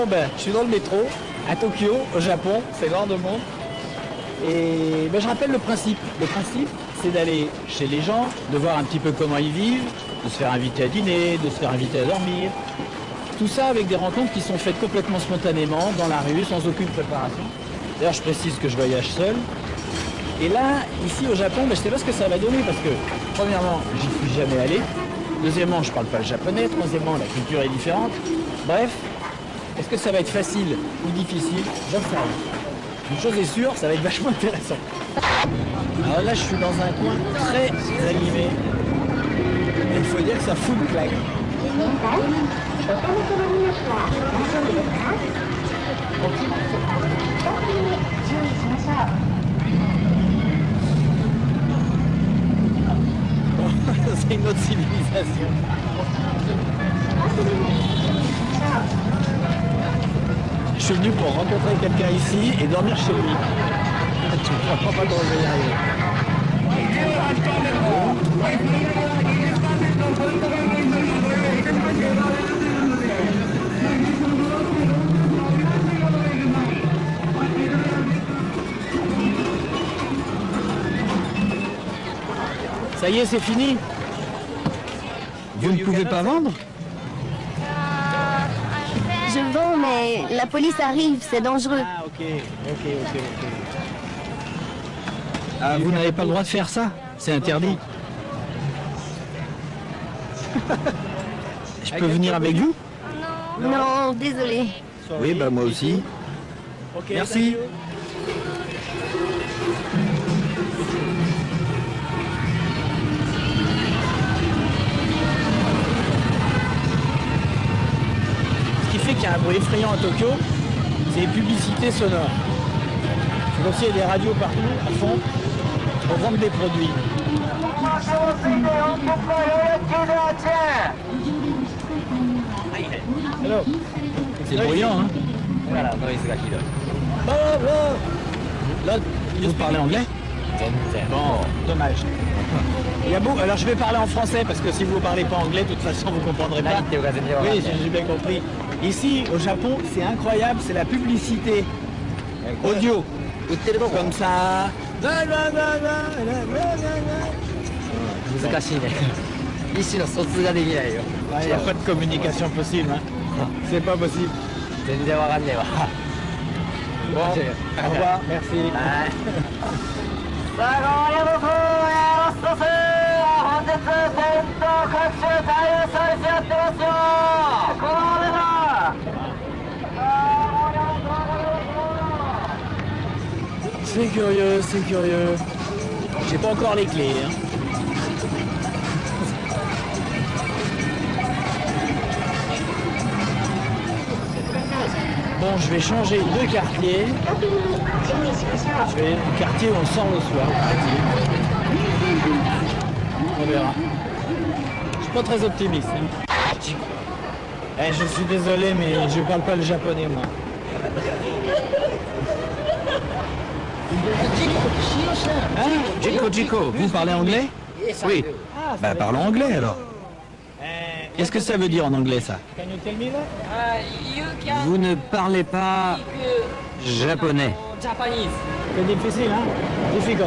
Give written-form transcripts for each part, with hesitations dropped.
Bon ben, je suis dans le métro, à Tokyo, au Japon, c'est loin de monde. Et ben, je rappelle le principe. Le principe, c'est d'aller chez les gens, de voir un petit peu comment ils vivent, de se faire inviter à dîner, de se faire inviter à dormir. Tout ça avec des rencontres qui sont faites complètement spontanément, dans la rue, sans aucune préparation. D'ailleurs, je précise que je voyage seul. Et là, ici au Japon, ben, je ne sais pas ce que ça va donner parce que, premièrement, j'y suis jamais allé. Deuxièmement, je ne parle pas le japonais. Troisièmement, la culture est différente. Bref, est-ce que ça va être facile ou difficile? J'en sais rien. Une chose est sûre, ça va être vachement intéressant. Alors là, je suis dans un coin très animé. Et il faut dire que ça fout le claque. C'est une autre civilisation. Je suis venu pour rencontrer quelqu'un ici et dormir chez lui. Tu ne crois pas comment je vais y arriver. Ça y est, c'est fini. Vous ne pouvez pas vendre? Je vends, mais la police arrive, c'est dangereux. Ah, ok. Ah, vous n'avez pas le droit de faire ça? C'est interdit. Je peux venir avec vous? Non, désolé. Oui, bah moi aussi. Merci. Ce qui fait qu'il y a un bruit effrayant à Tokyo, c'est les publicités sonores. C'est aussi des radios partout, à fond, pour vendre des produits. Hello. C'est bruyant, hein? Là, vous parlez anglais? Bon, dommage. Alors je vais parler en français parce que si vous ne parlez pas anglais, de toute façon vous ne comprendrez pas. Oui, j'ai bien compris. Ici, au Japon, c'est incroyable, c'est la publicité audio. Comme ça. Il n'y a pas de communication possible. Hein. C'est pas possible. Bon, au revoir, merci. C'est curieux, c'est curieux. J'ai pas encore les clés. Hein. Bon, je vais changer de quartier. Je vais au quartier où on sort le soir. On verra. Je suis pas très optimiste. Hein. Je suis désolé, mais je parle pas le japonais, moi. Jiko, vous parlez anglais? Oui. Bah parlons anglais alors. Qu'est-ce que ça veut dire en anglais ça? Vous ne parlez pas japonais. C'est difficile, hein? Difficile.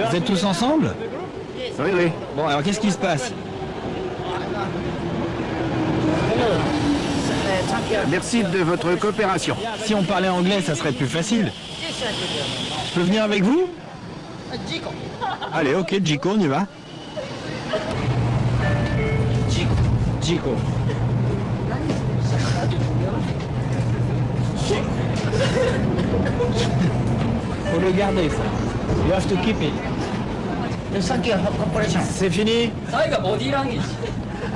Vous êtes tous ensemble? Oui. Bon, alors qu'est-ce qui se passe? Merci de votre coopération. Si on parlait anglais, ça serait plus facile. Je peux venir avec vous? Allez, ok, Jiko, on y va. Jiko. Faut le garder, ça. You have to keep it. C'est fini?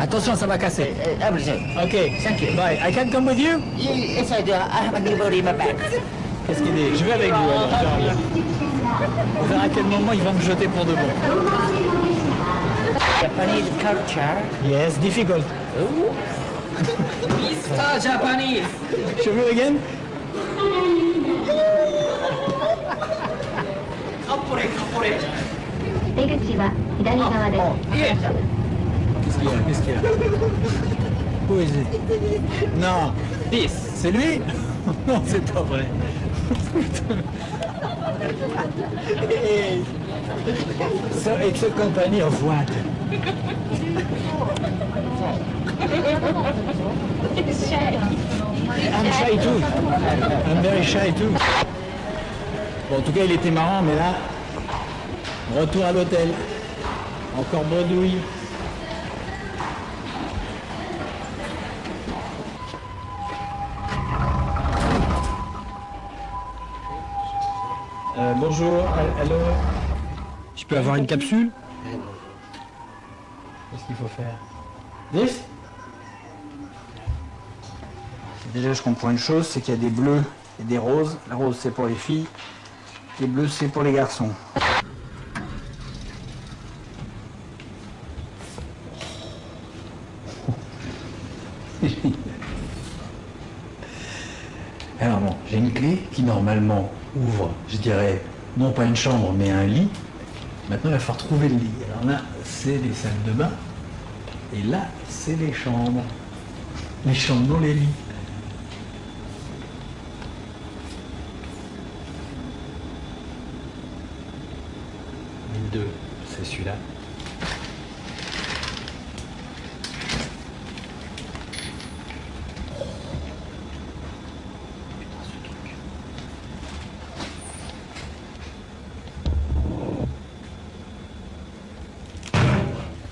Attention, ça va casser. Ok, thank you. Bye. I can come with you? Yes, I do. I have a new body in my bag. Qu'est-ce qu'il dit? Je vais avec vous, alors. On verra à quel moment ils vont me jeter pour de bon. Japanese culture. Yes, difficult. Mr. Japanese. Show me again? Kapore. 出口は左側です。Qu'est-ce qu'il y a? Où est-il? Non. This. C'est lui? Non, c'est pas vrai. So it's a company of what? I'm shy too. I'm very shy too. Bon, en tout cas, il était marrant, mais là, retour à l'hôtel. Encore bredouille. Bonjour, allô. Je peux avoir une capsule? Qu'est-ce qu'il faut faire? This? Déjà, je comprends une chose, c'est qu'il y a des bleus et des roses. La rose, c'est pour les filles. Les bleus, c'est pour les garçons. Alors bon, j'ai une clé qui normalement ouvre, je dirais, non pas une chambre, mais un lit. Maintenant, il va falloir trouver le lit. Alors là, c'est les salles de bain. Et là, c'est les chambres. Les chambres, non les lits. 1002, c'est celui-là.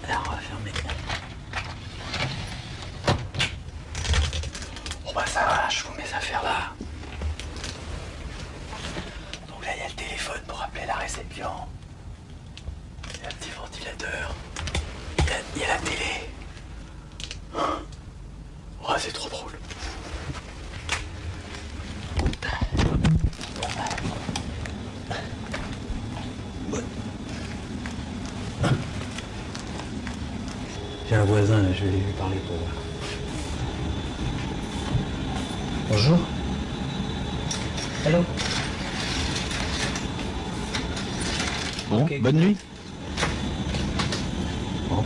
Alors, on va fermer. Bon bah ça va, je vous mets mes affaires là. Donc là, il y a le téléphone pour appeler la réception. Il y a un petit ventilateur. Il y a la télé. Oh, c'est trop drôle. J'ai un voisin, là, je vais lui parler pour voir. Bonjour. Allô. Bon, okay, bonne nuit. Bon.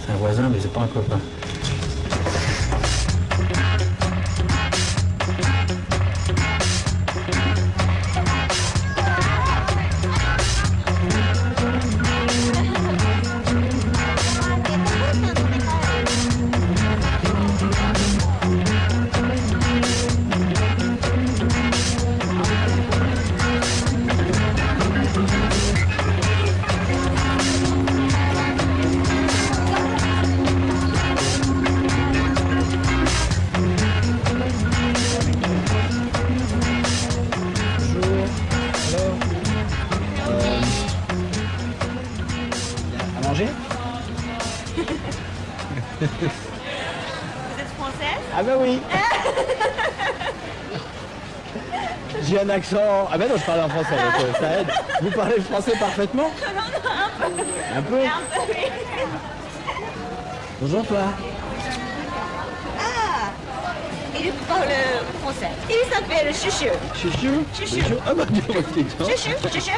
C'est un voisin, mais c'est pas un copain. Vous êtes française? Ah ben oui. J'ai un accent... Ah ben non, je parle en français, donc ça aide. Vous parlez le français parfaitement? Non, un peu. Un peu? Un peu, oui. Bonjour toi. Ah, il parle français. Il s'appelle Chuchu. Chuchu? Chuchu. Ah bah dis donc, dis donc. Chuchu, Chuchu.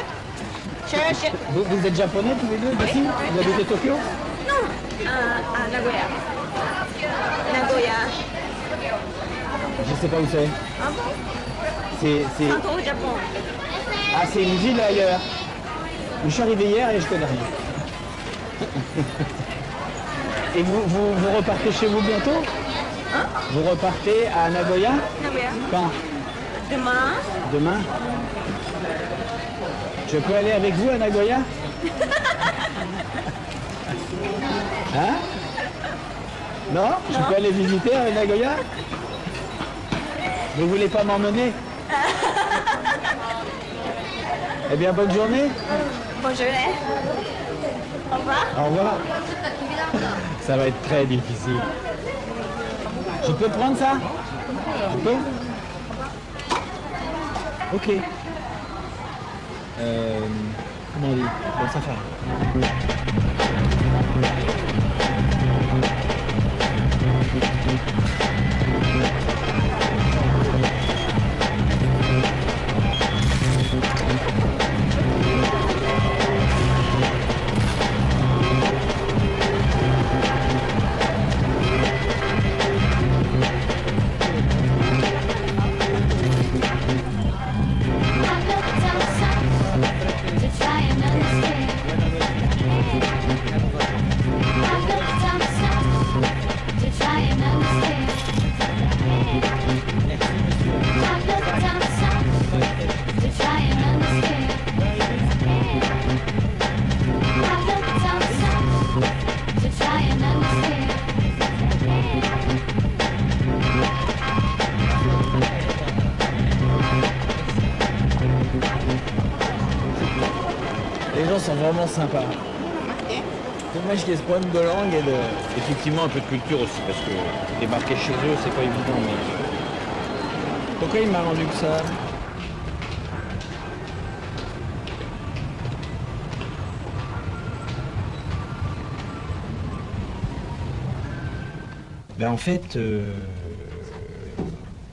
Chuchu. Vous êtes japonais tous les deux aussi? Vous habitez Tokyo? Non, à Nagoya. Nagoya. Je sais pas où c'est. Ah bon? C'est... Encore au Japon. Ah, c'est une ville ailleurs. Je suis arrivé hier et je connais rien. Et vous repartez chez vous bientôt? Hein? Vous repartez à Nagoya? Nagoya. Quand? Demain. Demain? Je peux aller avec vous à Nagoya? Hein? Non? Je peux aller visiter à Nagoya? Vous voulez pas m'emmener? Eh bien, bonne journée. Bonne journée. Au revoir. Au revoir. Ça va être très difficile. Je peux prendre ça? Je peux? Ok. Comment on dit? Bon, ça fait. vraiment sympa. Dommage qu'il y ait ce problème de langue et de... Effectivement, un peu de culture aussi, parce que débarquer chez eux, c'est pas évident. Mais... Pourquoi il m'a rendu que ça? Ben en fait,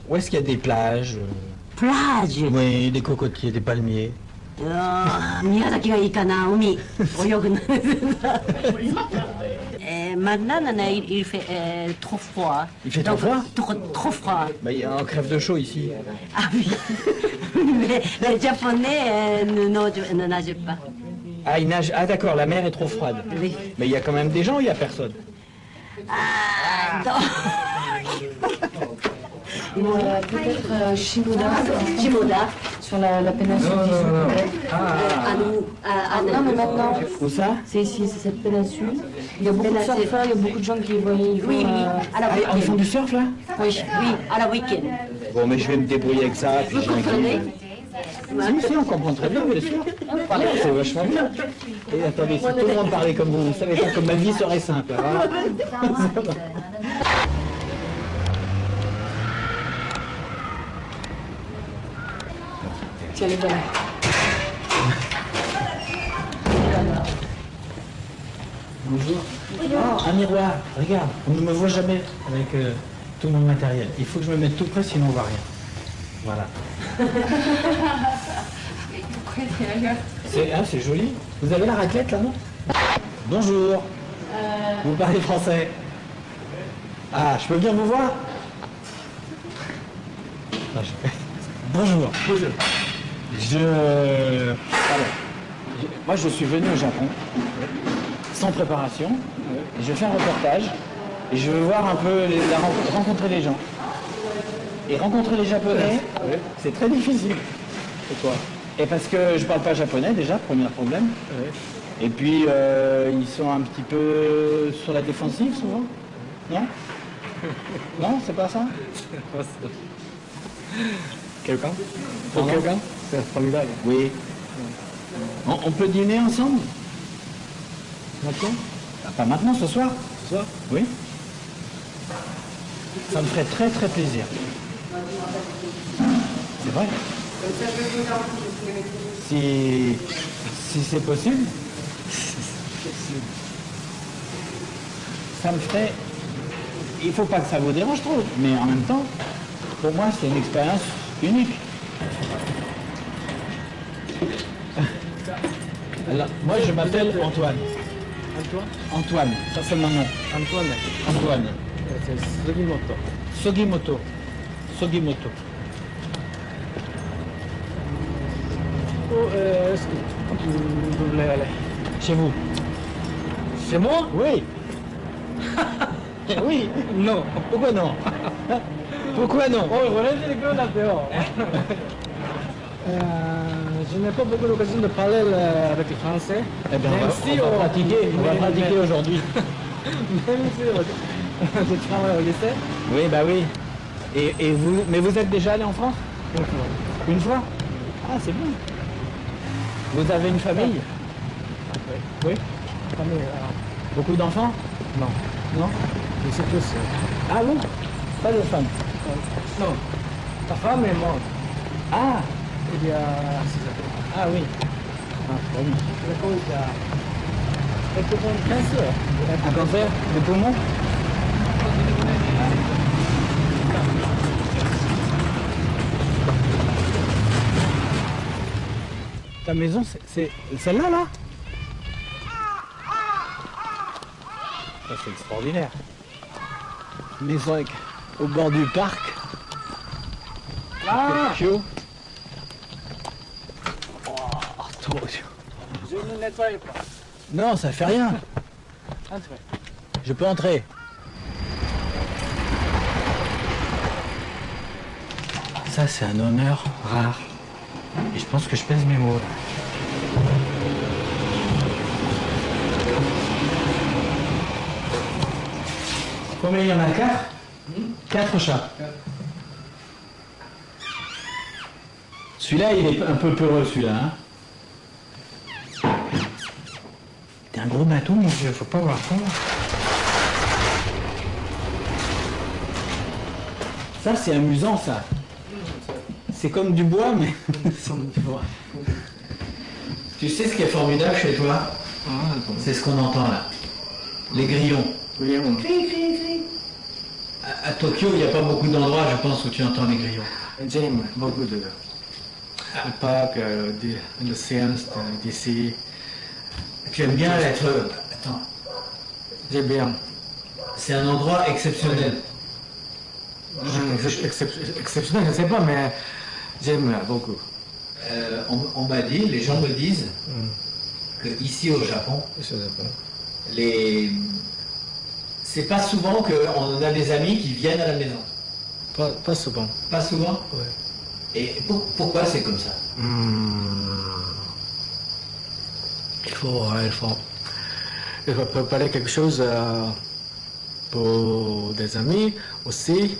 où est-ce qu'il y a des plages? Plage. Oui, des cocotiers, des palmiers. 宮崎がいいかな、海、泳ぐの。Maintenant, il fait trop froid. Il fait trop froid? Trop froid. Ben, on crève de chaud ici. Ah oui. Mais les Japonais ne nagent pas. Ah, il nage. Ah d'accord, la mer est trop froide. Oui. Mais il y a quand même des gens ou il n'y a personne? Ah, non. Peut-être Shimoda, sur la péninsule du Sud. non, mais maintenant, Où ça? c'est ici, c'est cette péninsule. Il y a beaucoup de surfeurs, il y a beaucoup de gens qui voient. Oui, oui. À la Ah, week-end. ils font du surf là? Oui, à la week-end. Bon, mais je vais me débrouiller avec ça. Puis Vous comprenez? si, on comprend très bien, bien sûr. C'est vachement bien. Et attendez, si tout le monde parlait comme vous, vous savez pas comme ma vie serait simple. Voilà. Tiens, les balais. Bonjour. Oh, un miroir. Regarde, on ne me voit jamais avec tout mon matériel. Il faut que je me mette tout près, sinon on voit rien. Voilà. C'est joli. Vous avez la raclette là, non? Bonjour. Vous parlez français? Ah, je peux venir vous voir? Bonjour. Bonjour. Moi, je suis venu au Japon sans préparation. Et je fais un reportage et je veux voir un peu, rencontrer les gens. Et rencontrer les Japonais, c'est très difficile. Pourquoi? Et parce que je parle pas japonais déjà, premier problème. Et puis ils sont un petit peu sur la défensive souvent. Non? Non, c'est pas ça? Quelqu'un? Pour quelqu'un? C'est formidable. Oui. On peut dîner ensemble? Maintenant? Ah, pas maintenant, ce soir? Ce soir? Oui. Ça me ferait très très plaisir. C'est vrai. Si c'est possible. Ça me ferait... Il faut pas que ça vous dérange trop, mais en même temps, pour moi, c'est une expérience unique. Alors, moi, je m'appelle Antoine. Antoine? Antoine, ça c'est mon nom. Antoine. Antoine. C'est Sugimoto. Sugimoto. Sugimoto. Où est-ce que vous voulez aller? Chez vous? Chez moi? Oui. Oui. Non. Pourquoi non? Pourquoi non? Oh, volete dire que là dehors. Je n'ai pas beaucoup l'occasion de parler avec les Français. Eh bien, Même si on va pratiquer aujourd'hui. Même si je travaille au lycée. Oui, bah oui. Et vous, mais vous êtes déjà allé en France? Une fois? Ah, c'est bon. Vous avez une famille? Oui. Famille, Beaucoup d'enfants? non. Non? Je suis tout seul. Ah bon? Pas de femme? Non. Ta femme est morte. Ah! Il y a 6 ans. Ah oui. Ah, bah oui. Le coup, il y a quelques bonnes cancers. Un cancer de poumon? Ta maison, c'est celle-là, là? Ça, c'est extraordinaire. Maison au bord du parc. Ah! Tokyo. Oh, Tokyo. Je ne nettoie pas. Non, ça fait rien. Entrez. Je peux entrer. Ça, c'est un honneur rare. Et je pense que je pèse mes mots. Combien il y en a? 4? 4 chats. Celui-là, il est un peu peureux, celui-là. Hein. un gros bateau, mon vieux, faut pas voir ça. Ça, c'est amusant, ça. C'est comme du bois, mais sans du bois. Tu sais ce qui est formidable chez toi? C'est ce qu'on entend là. Les grillons. Cri, cri, cri. À Tokyo, il n'y a pas beaucoup d'endroits, je pense, où tu entends les grillons. J'aime beaucoup le parc, l'océan d'ici. Tu aimes bien être... Attends. J'aime bien. C'est un endroit exceptionnel. Exceptionnel, je ne sais pas, mais j'aime beaucoup. On m'a dit, les gens me disent, que ici au Japon, c'est pas souvent qu'on a des amis qui viennent à la maison. Pas souvent. Pas souvent? Ouais. Et pourquoi c'est comme ça? Il faut préparer quelque chose pour des amis aussi.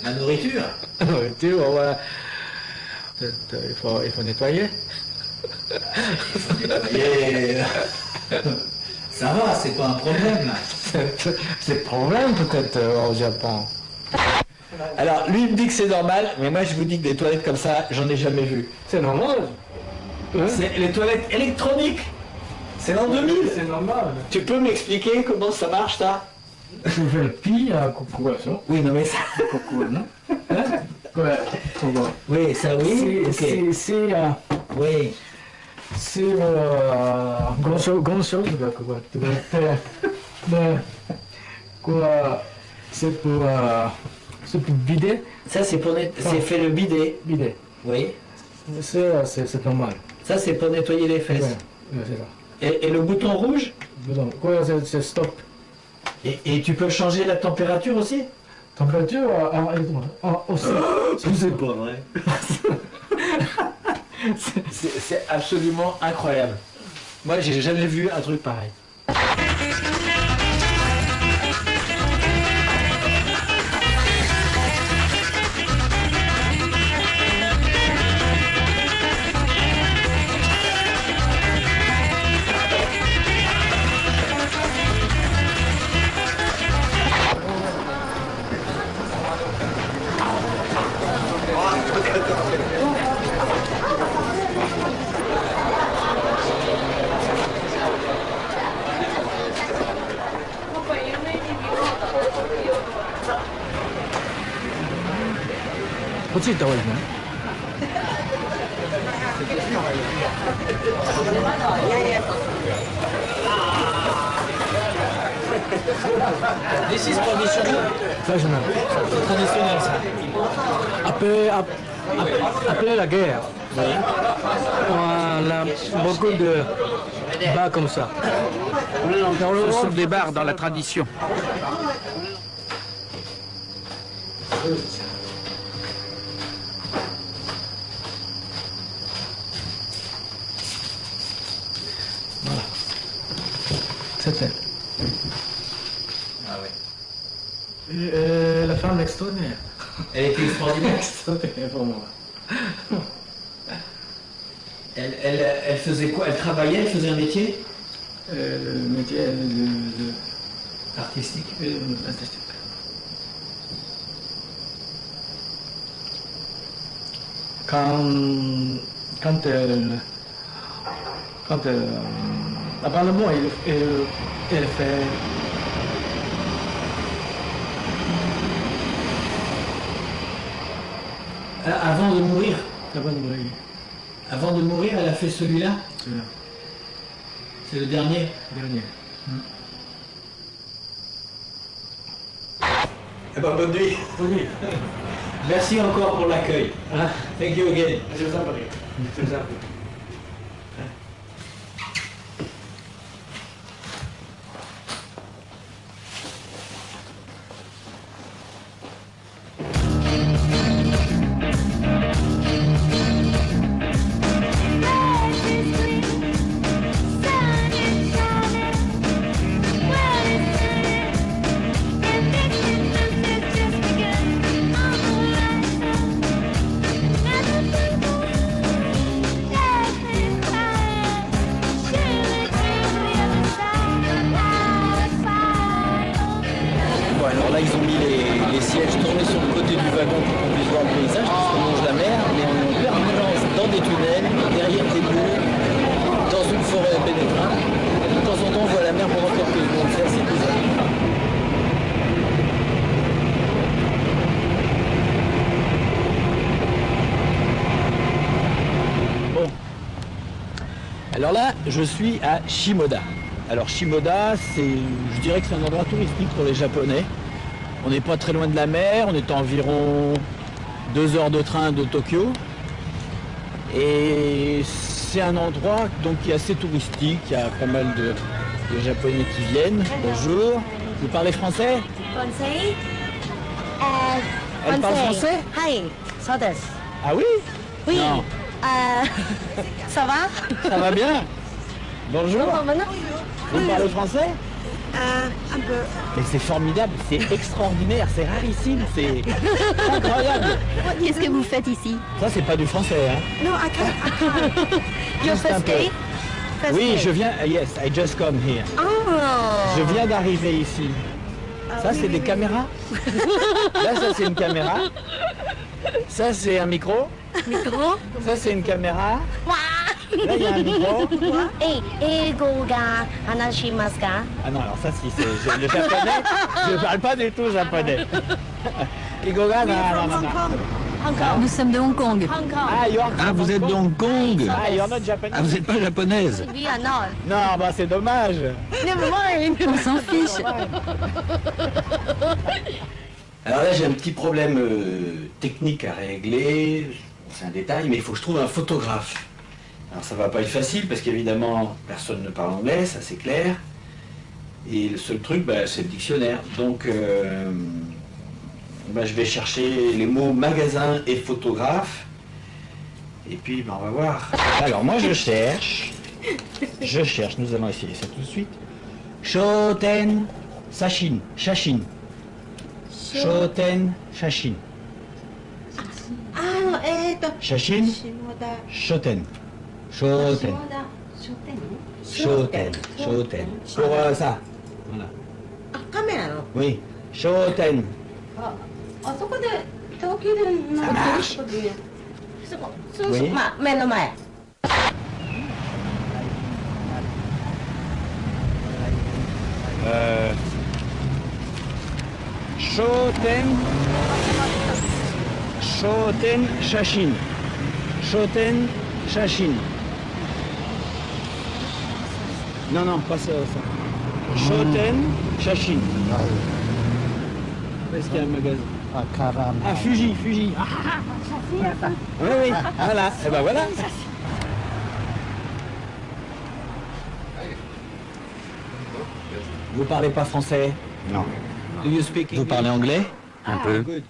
La nourriture? La nourriture, ouais. Il faut nettoyer. Il faut nettoyer. Ça va, c'est pas un problème là. C'est le problème peut-être au Japon. Alors, lui il me dit que c'est normal, mais moi je vous dis que des toilettes comme ça, j'en ai jamais vu. C'est normal. Hein? C'est les toilettes électroniques. C'est l'an 2000. C'est normal. Tu peux m'expliquer comment ça marche ça? Je fais le pire à coucou, ça. Oui, non mais ça... Coucou, non? Hein? Ouais. Oui, ça oui. Oui. C'est grand chose quoi. C'est pour vider. Ça c'est pour c'est fait le bidet. Vider. Oui. C'est normal. Ça c'est pour nettoyer les fesses. Ouais, c'est ça. Et le bouton rouge? Quoi, c'est stop. Et tu peux changer la température aussi? Température aussi. C'est pas vrai. C'est absolument incroyable. Moi, j'ai jamais vu un truc pareil. This is traditional. Traditional. C'est traditionnel ça. Après la guerre, on a beaucoup de bars comme ça. Ce sont des bars dans la tradition. Voilà. C'était. Ah oui. La femme extraordinaire. Elle était extraordinaire. Extraordinaire pour moi. Elle faisait quoi? Elle travaillait? Elle faisait un métier? Le métier artistique. Artistique. Quand apparemment elle fait Avant de mourir? Oui. Avant de mourir, elle a fait celui-là? Celui-là. C'est le dernier? Dernier. Eh ben, bonne nuit. Bonne nuit. Merci encore pour l'accueil. Thank you again. Je vous en prie. Je vous en prie. Yeah. tourner sur le côté du wagon pour qu'on puisse voir le paysage, parce qu'on longe la mer, mais on est en permanence dans des tunnels, derrière des murs, dans une forêt pénétrante. De temps en temps, on voit la mer pendant quelques secondes. C'est assez bizarre. Bon. Alors là, je suis à Shimoda. Alors Shimoda, je dirais que c'est un endroit touristique pour les Japonais. On n'est pas très loin de la mer, on est à environ 2 heures de train de Tokyo. Et c'est un endroit donc, qui est assez touristique, il y a pas mal de Japonais qui viennent. Bonjour, vous parlez français? Français? Elle parle français? Hi, so desu. Ah oui? Oui. Non. Ça va? Ça va bien? Bonjour. Vous parlez français? Un peu. Mais c'est formidable, c'est extraordinaire, c'est rarissime, c'est incroyable. Qu'est-ce que vous faites ici? Ça, c'est pas du français, hein? No, I can't. Your Juste un first peu. day? First Oui, day. je viens, yes, I just come here. Oh. Je viens d'arriver ici. Ça, c'est des caméras. Là, ça, c'est une caméra. Ça, c'est un micro. Micro? Ça, c'est une caméra. Là, il y a un micro. Eigo ga hanashimasu ka? Ah non, alors ça, si, c'est le japonais. Je parle pas du tout japonais. Igoga, non, non, non, non. Nous sommes de Hong Kong. Ah, vous êtes de Hong Kong? Ah, you're not Japanese. Ah, vous n'êtes pas japonaise? We are not. Non, bah c'est dommage. Never mind. On s'en fiche. Alors là, j'ai un petit problème technique à régler. C'est un détail, mais il faut que je trouve un photographe. Alors ça va pas être facile parce qu'évidemment, personne ne parle anglais, ça c'est clair. Et le seul truc, bah, c'est le dictionnaire. Donc, bah, je vais chercher les mots magasin et photographe. Et puis, bah, on va voir. Alors moi, je cherche, nous allons essayer ça tout de suite. Shoten Sashin, Shashin. Shoten Shashin. Shashin, Shoten. Shoten. Shoten. Shoten. Pour ça. Voilà. カメラの Oui. Shoten. あそこで東京でなんか撮ることでそこそうそう、まあ目の前 Shoten. Shoten Shashin. Shoten Shashin. Non, non, pas ça. Shoten Shashin. Est-ce qu'il y a un magasin? Ah, Fuji. Ah, oui, oui, voilà. Et ben voilà. Vous parlez pas français? Non. Do you speak Vous parlez anglais? Un peu. Good.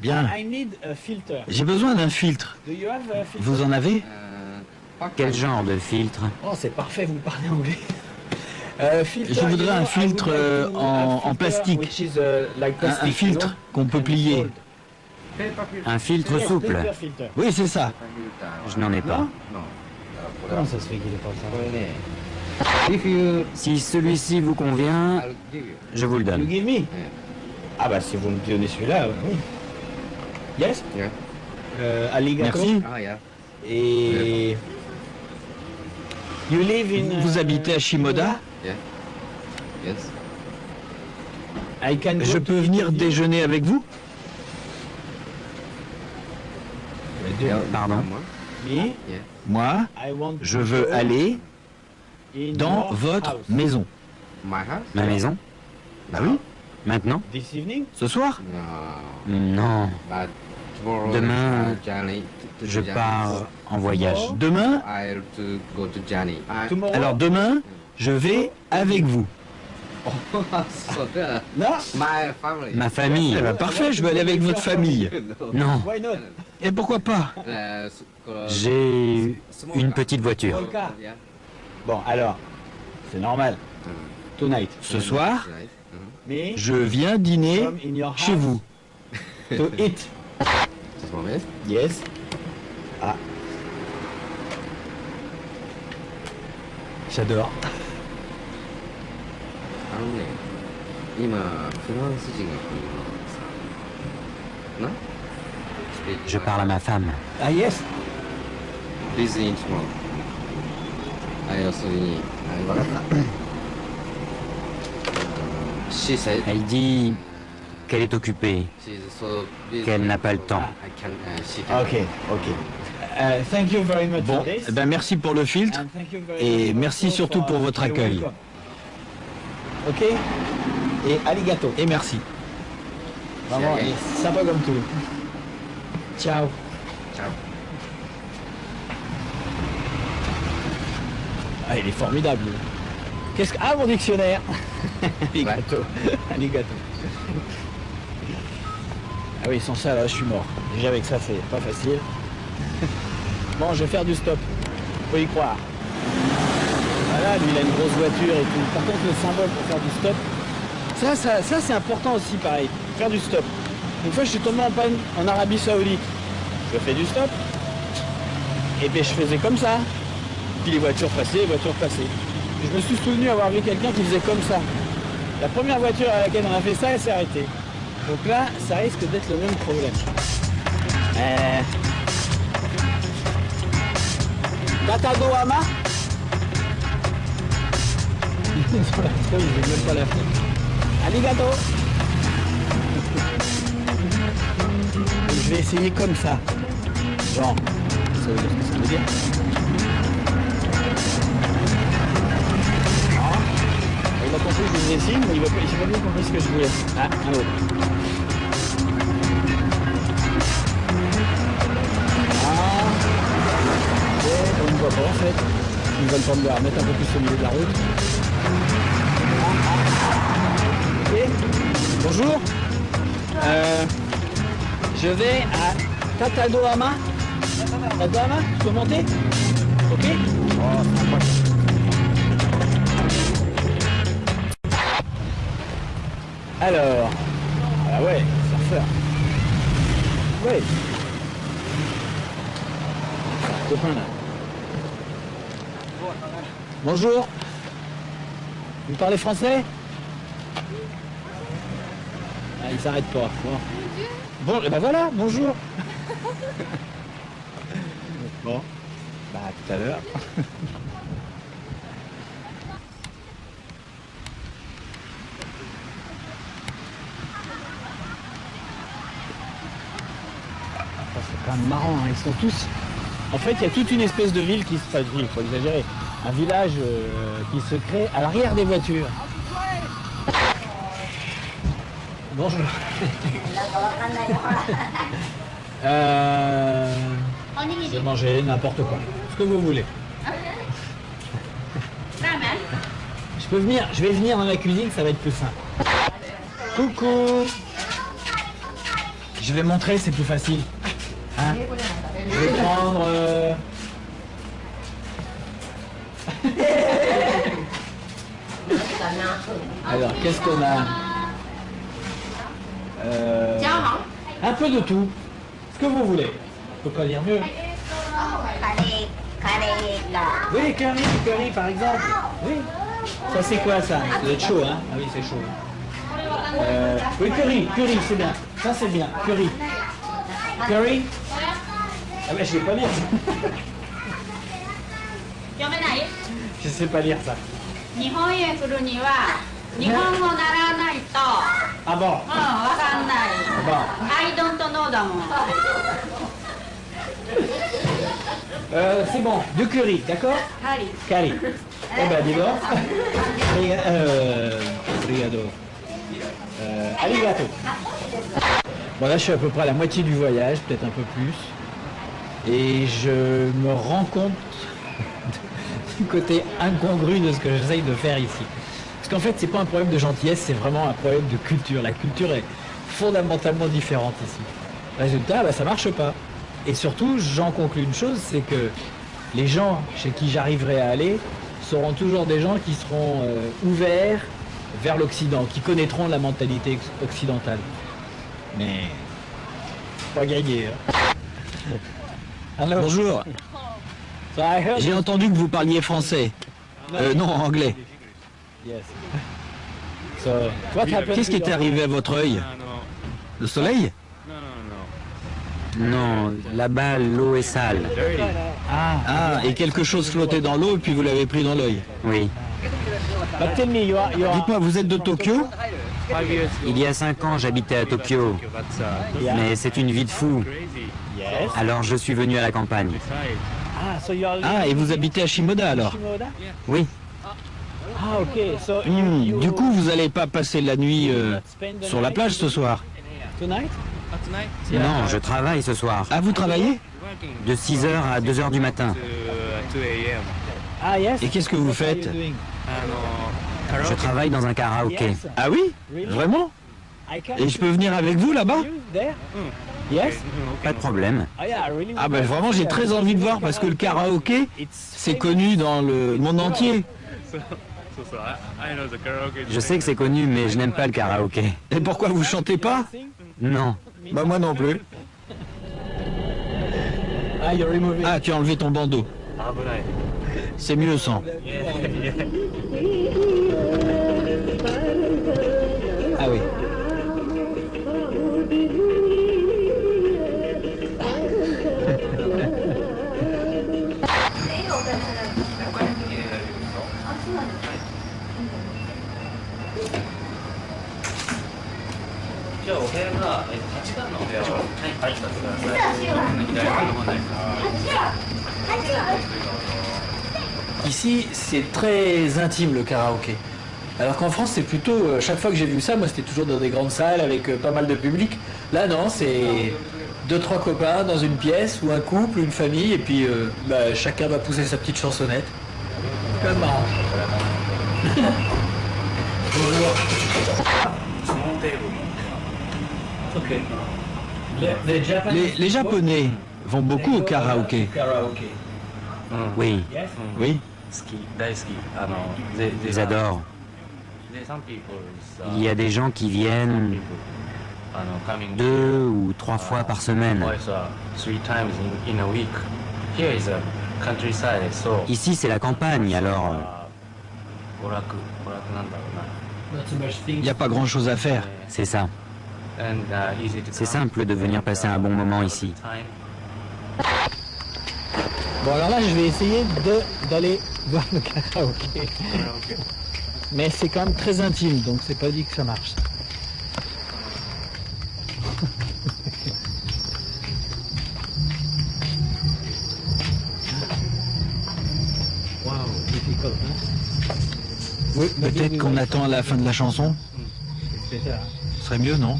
Bien. I need a filter. J'ai besoin d'un filtre. Do you have a filter? Vous en avez? Quel genre de filtre? Oh, c'est parfait, vous parlez anglais. Filter, Je voudrais un I filtre would like to en filter plastique. which is, like Un plastic, filtre you qu'on peut plier. Un filtre know? souple? Paper filter. Oui, c'est ça. Je n'en ai pas. Comment ça se fait qu'il est pas ça? Si celui-ci vous convient, je vous le You donne. give me? Ah bah si vous me donnez celui-là, oui. Yes? Alligator. Merci. Et... You live in... Vous habitez à Shimoda? I can go Je to peux venir Italy. déjeuner avec vous? Pardon? Me, Moi, I want to je veux go aller in dans your votre house. maison. Ma maison? Bah oui. Maintenant? This evening? Ce soir? Non. Demain, je pars en voyage. Demain? Tomorrow? Alors demain, je vais avec vous. Non? Ma famille? Eh ben, parfait, je veux aller avec votre famille. Non. Why not? Et pourquoi pas? J'ai une petite voiture. Polka. Bon, alors, c'est normal. Tonight. Ce soir, Mais je viens dîner come in your chez house vous. to eat. Yes. Ah. J'adore. 今フランス人が来るの Je parle à ma femme. Ah yes. Elle dit qu'elle est occupée, qu'elle n'a pas le temps. Ok, ok. Thank you very much Bon, for this. eh ben merci pour le filtre. And thank you very Et much merci also surtout pour votre your accueil. welcome. Ok. Et arigato. Et merci. Vraiment, il est sympa comme tout. Ciao. Ah, il est formidable. lui. Qu'est-ce que... Ah, mon dictionnaire. Arigato. Arigato. Ah oui, sans ça, là, je suis mort. Déjà, avec ça, c'est pas facile. Bon, je vais faire du stop. Faut y croire. Voilà, lui, il a une grosse voiture et tout. Par contre, le symbole pour faire du stop, ça c'est important aussi, pareil. Faire du stop. Une fois, je suis tombé en panne en Arabie Saoudite. Je fais du stop. Et puis, je faisais comme ça. Puis les voitures passaient, Je me suis souvenu avoir vu quelqu'un qui faisait comme ça. La première voiture à laquelle on a fait ça, elle s'est arrêtée. Donc là, ça risque d'être le même problème. Katagohama. Sur la feuille, je n'ai même pas la feuille. Arigato. Je vais essayer comme ça. Genre, ça veut dire ce que ça veut dire. Il a compris que je dessine, mais il n'a pas bien compris ce que je voulais. Ah, un autre. Ah. Et on ne voit pas en fait. Ils veulent pas me la remettre un peu plus au milieu de la route. Ok. Bonjour. Je vais à Katagohama. Katagohama, je peux monter? Ok. Oh, sympa. Alors, ah ouais, surfeur. Ouais. Copain là. Bonjour. Vous parlez français? Ah, il s'arrête pas. Bon, et ben voilà, bonjour. Bon, bah à tout à l'heure. C'est quand même marrant, hein. Ils sont tous... En fait, il y a toute une espèce de ville qui se... Pas de ville, faut exagérer. Un village qui se crée à l'arrière des voitures. Bonjour. Je vais manger n'importe quoi. Ce que vous voulez. Je vais venir dans la cuisine, ça va être plus simple. Coucou. Je vais montrer, c'est plus facile. Hein? Je vais prendre... Alors, qu'est-ce qu'on a? Un peu de tout. Ce que vous voulez. Je peux pas dire mieux. Oui, curry par exemple. Oui. Ça c'est quoi ça? Ça doit être chaud, hein? Ah oui, c'est chaud. Oui, curry, c'est bien. Ça c'est bien, curry. Curry? Ah ben je vais pas lire. Je sais pas lire ça. Ah bon? Ah bon. C'est bon, de curry, d'accord? Curry. Eh ben dis donc. Obrigado. Arigato. Bon là je suis à peu près à la moitié du voyage, peut-être un peu plus. Et je me rends compte du côté incongru de ce que j'essaye de faire ici. Parce qu'en fait c'est pas un problème de gentillesse, c'est vraiment un problème de culture. La culture est fondamentalement différente ici. Résultat, bah, ça marche pas. Et surtout, j'en conclus une chose, c'est que les gens chez qui j'arriverai à aller seront toujours des gens qui seront ouverts vers l'Occident, qui connaîtront la mentalité occidentale. Mais pas gagné. Hein. Alors, bonjour. J'ai entendu que vous parliez français. Non, anglais. Yes. Qu'est-ce qui est arrivé à votre œil? Le soleil? Non, là-bas, l'eau est sale. Ah, et quelque chose flottait dans l'eau et puis vous l'avez pris dans l'œil. Oui. But tell me, you are Dites-moi, vous êtes de Tokyo? Il y a 5 ans, j'habitais à Tokyo. Mais c'est une vie de fou. yes. Alors je suis venu à la campagne. Ah, so you are Ah, et vous habitez à Shimoda alors? Shimoda? Oui. Ah, ok. So you Du coup, vous n'allez pas passer la nuit spend the sur la night plage ce soir? Tonight? Non, je travaille ce soir. Ah, vous travaillez? De 6h à 2h du matin. Ah, yes. Et qu'est-ce que vous faites? What are you doing? Je travaille dans un karaoké. Yes. Ah oui? Really? Vraiment? I can Et je peux venir avec vous là-bas? you there? Yes? Pas de problème. Ah, yeah, I really Ah would ben like vraiment to j'ai see très that. envie de voir parce que le karaoké It's c'est connu dans le monde entier. Je sais que c'est connu, mais je n'aime pas le karaoké. Et pourquoi vous chantez pas? Non. Bah moi non plus. Ah, you're removing. Ah tu as enlevé ton bandeau. C'est mieux sans. Ah oui. Ici, c'est très intime le karaoké. Alors qu'en France, c'est plutôt, chaque fois que j'ai vu ça, moi c'était toujours dans des grandes salles avec pas mal de public. Là non, c'est 2-3 copains dans une pièce, ou un couple, une famille, et puis chacun va pousser sa petite chansonnette. C'est quand même marrant. Les Japonais vont beaucoup au karaoké. Oui, Oui. ils adorent. Il y a des gens qui viennent 2 ou 3 fois par semaine. Ici, c'est la campagne, alors Il n'y a pas grand-chose à faire. c'est ça. C'est simple de venir passer un bon moment ici. Bon, alors là, je vais essayer d'aller voir le karaoké. Mais c'est quand même très intime, donc c'est pas dit que ça marche. Wow, difficult, hein? Oui, Peut-être qu'on attend la fin de la chanson. C'est ça. Ce serait mieux, non?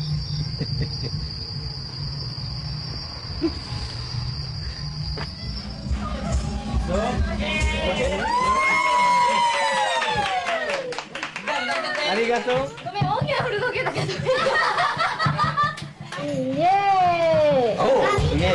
Arigato. ごめん、大きな古時計だけど。イエーイ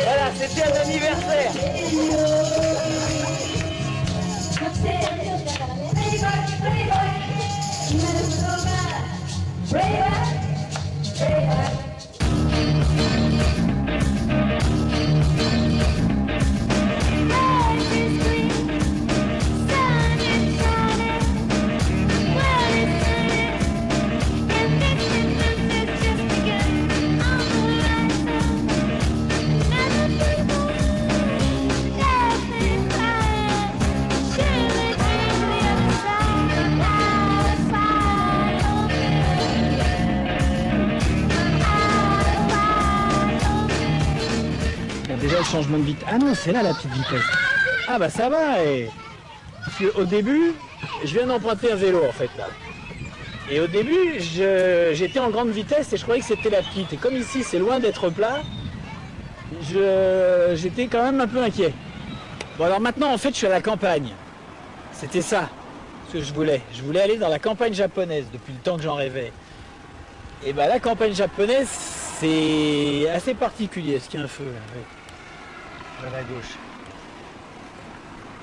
Voilà, c'était un anniversaire. le changement de vitesse? Ah non, c'est là la petite vitesse. Ah bah ça va. Parce qu'au début, je viens d'emprunter un vélo en fait là. Et au début, j'étais en grande vitesse et je croyais que c'était la petite. Et comme ici c'est loin d'être plat, j'étais quand même un peu inquiet. Bon alors maintenant en fait je suis à la campagne. C'était ça ce que je voulais. Je voulais aller dans la campagne japonaise depuis le temps que j'en rêvais. Et bah la campagne japonaise c'est assez particulier. Est-ce qu'il y a un feu là? Oui. À la gauche.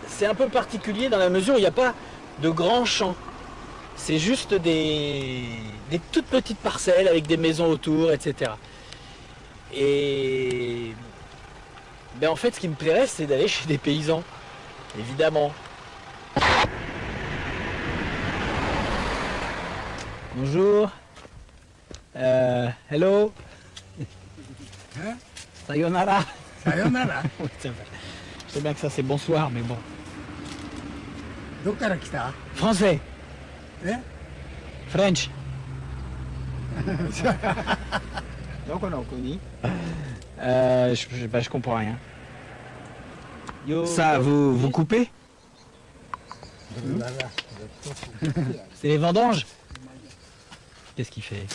C'est un peu particulier dans la mesure où il n'y a pas de grands champs. C'est juste des toutes petites parcelles avec des maisons autour, etc. Et ben en fait, ce qui me plairait, c'est d'aller chez des paysans, évidemment. Bonjour. Hello. Sayonara. Sayonara. Oui, c'est vrai. Je sais bien que ça c'est bonsoir, mais bon. Français. French. Donc on a connu. Je comprends rien. Ça, vous coupez? C'est les vendanges? Qu'est-ce qu'il fait?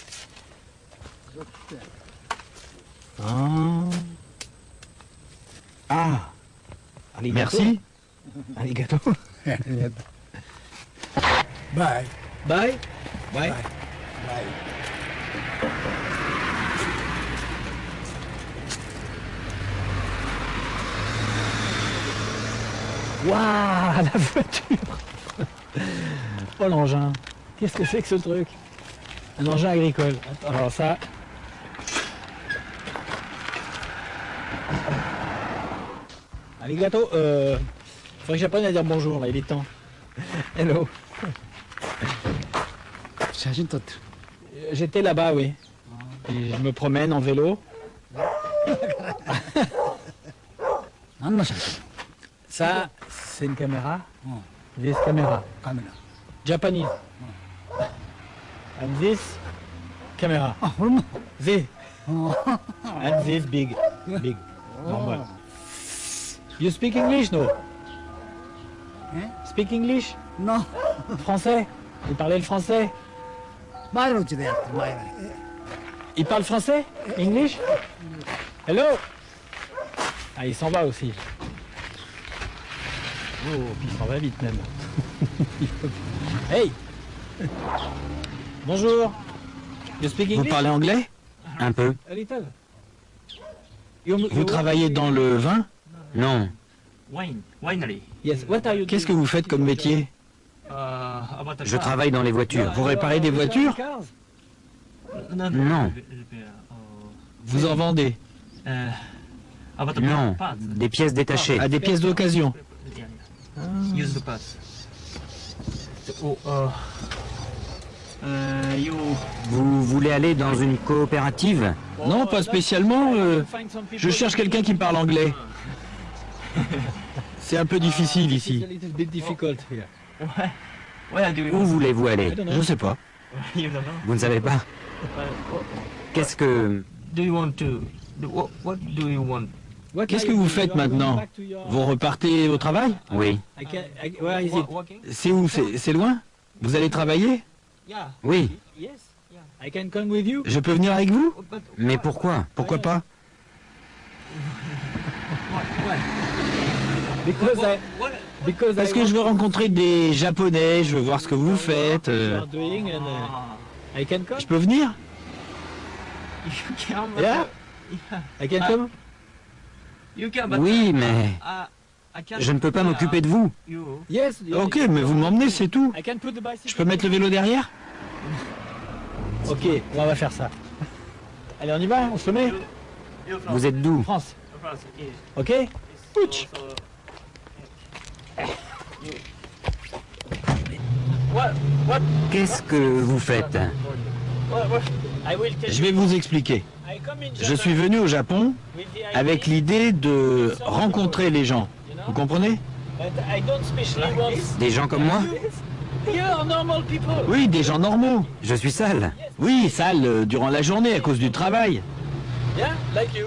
Ah. Merci. Arigato. Bye. Bye. Bye. Bye. Waouh, la voiture. Oh l'engin. Qu'est-ce que c'est que ce truc? Un engin agricole. Attends, alors ça. Arigato. Faudrait que j'apprenne à dire bonjour là, il est temps. Hello. J'étais là-bas, oui. Et je me promène en vélo. Ça, c'est une caméra. This camera. Japanese. And this camera. This. And this big. Big. Normal. You speak English, no? Speak English? Non. Français? Il parlait le français? Il parle français? English? Hello? Ah, il s'en va aussi. Oh, puis il s'en va vite même. Hey! Bonjour. You speak English? Vous parlez anglais? Un peu. A little. Vous travaillez dans le vin? Non. Yes. What are you Qu'est-ce que vous faites comme métier? Je travaille dans les voitures. Vous réparez des voitures? Non. Vous en vendez? Non. Des pièces détachées. À des pièces d'occasion? Vous voulez aller dans une coopérative? Non, pas spécialement. Je cherche quelqu'un qui parle anglais. C'est un peu difficile ici. Où voulez-vous aller? Je sais pas. Vous ne savez pas? Qu'est-ce que... Qu'est-ce que vous faites maintenant? Vous repartez au travail? Oui. C'est où? C'est loin? Vous allez travailler? Oui. Je peux venir avec vous? Mais pourquoi? Pourquoi pas? Parce que je veux rencontrer des Japonais, je veux voir ce que vous faites. Je peux venir? Yeah? I can come? Oui, mais... Je ne peux pas m'occuper de vous. Ok, mais vous m'emmenez, c'est tout. Je peux mettre le vélo derrière? Ok, on va faire ça. Allez, on y va, on se met? Vous êtes d'où? France. Ok? Ouch. Qu'est-ce que vous faites? Je vais vous expliquer. Je suis venu au Japon avec l'idée de rencontrer les gens. Vous comprenez? Des gens comme moi? Oui, des gens normaux. Je suis sale. Oui, sale durant la journée à cause du travail.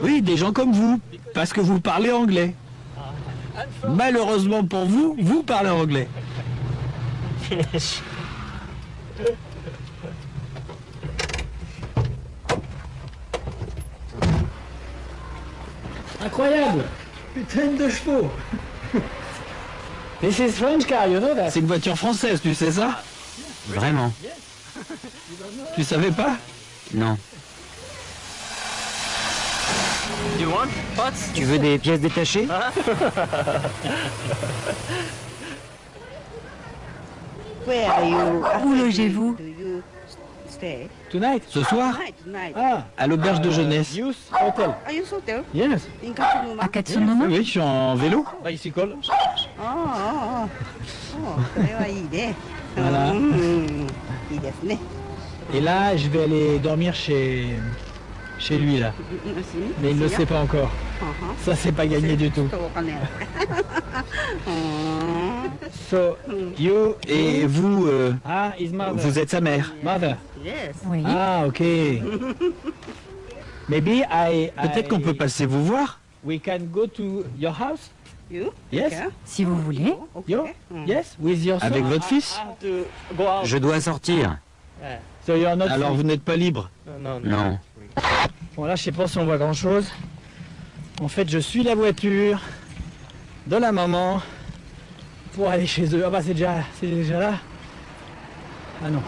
Oui, des gens comme vous. Parce que vous parlez anglais. Malheureusement pour vous, vous parlez anglais. Incroyable! Putain de chevaux! This is French car, you know that? C'est une voiture française, tu sais ça? Vraiment? Tu savais pas? Non. Tu veux des pièces détachées? Où logez-vous? Tonight? Ce soir? Ah, à l'auberge de jeunesse. Youth Hotel. Yes. À Katsunoma? Oui, je suis en vélo. Bicycle. Voilà. Et là, je vais aller dormir chez lui, là. Mais il ne le sait pas encore. Ça, c'est pas gagné du tout. So, you et vous, vous êtes sa mère. Mother. Oui. Ah, ok. Maybe peut-être qu'on peut passer vous voir. We can go to your house. Yes. Si vous voulez. You? Yes. With your son. Avec votre fils. Je dois sortir. So you're not Alors vous n'êtes pas libre. Non. Bon là, je sais pas si on voit grand chose. En fait, je suis la voiture de la maman pour aller chez eux. Ah bah c'est déjà là. Ah non.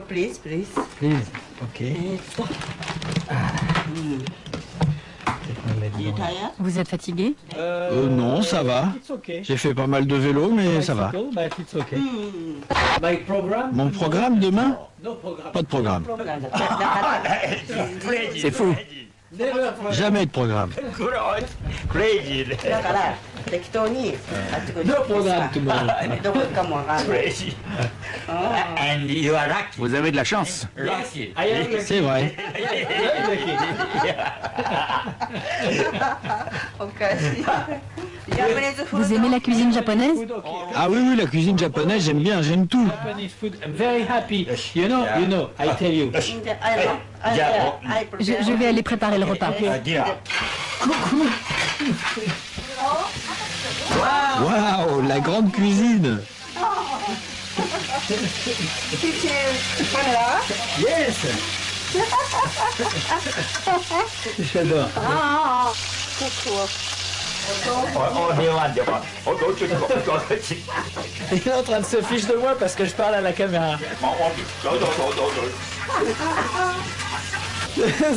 Please. Ok. Vous êtes fatigué? Non, ça va. J'ai fait pas mal de vélo, mais ça va. Mon programme demain? Pas de programme. C'est fou. Jamais de programme. No programme tomorrow. Vous avez de la chance. C'est vrai. Vous aimez la cuisine japonaise? Ah oui, la cuisine japonaise, j'aime bien, j'aime tout. You know, I tell you. Je vais aller préparer le repas. Waouh, la grande cuisine. Yes. J'adore. Il est en train de se fiche de moi parce que je parle à la caméra.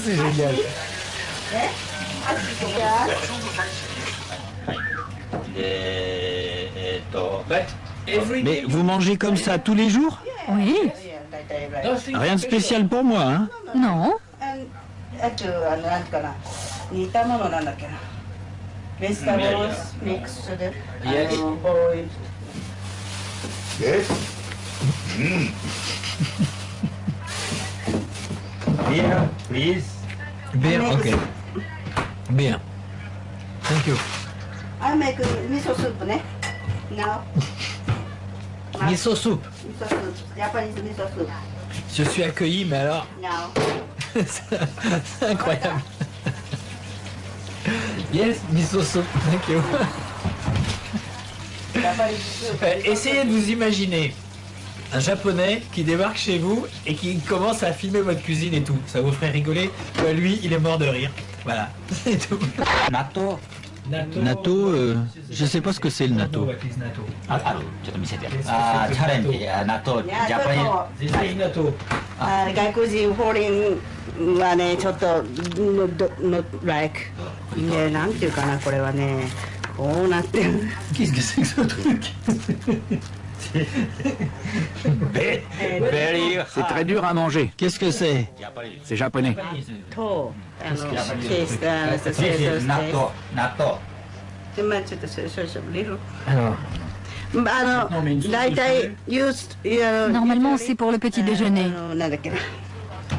C'est génial. Mais vous mangez comme ça tous les jours? Oui. Rien de spécial pour moi, hein? Non. Vegetables mixed, boiled. Yes. Beer, please. Beer, okay. Beer. Thank you. I make miso soup, ne? Now. Miso soup. Miso soup, Japanese miso soup. Je suis accueilli, mais alors... Now. C'est incroyable. Yes, miso soup, thank you. Essayez de vous imaginer un japonais qui débarque chez vous et qui commence à filmer votre cuisine et tout. Ça vous ferait rigoler? Lui, il est mort de rire. Voilà, c'est tout. Natto. Natto, je sais pas ce que c'est le natto. Challenge, natto, Japanese. This is natto. 外国人フォーリンはねちょっとnot like ねなんていうかなこれはねこうなってる。Qu'est-ce que c'est que ce truc? C'est très dur à manger. Qu'est-ce que c'est? C'est japonais. とNatto, natto. ちょっと少々リル。 Alors, 大体Normalement, c'est pour le petit déjeuner. なんだっけな。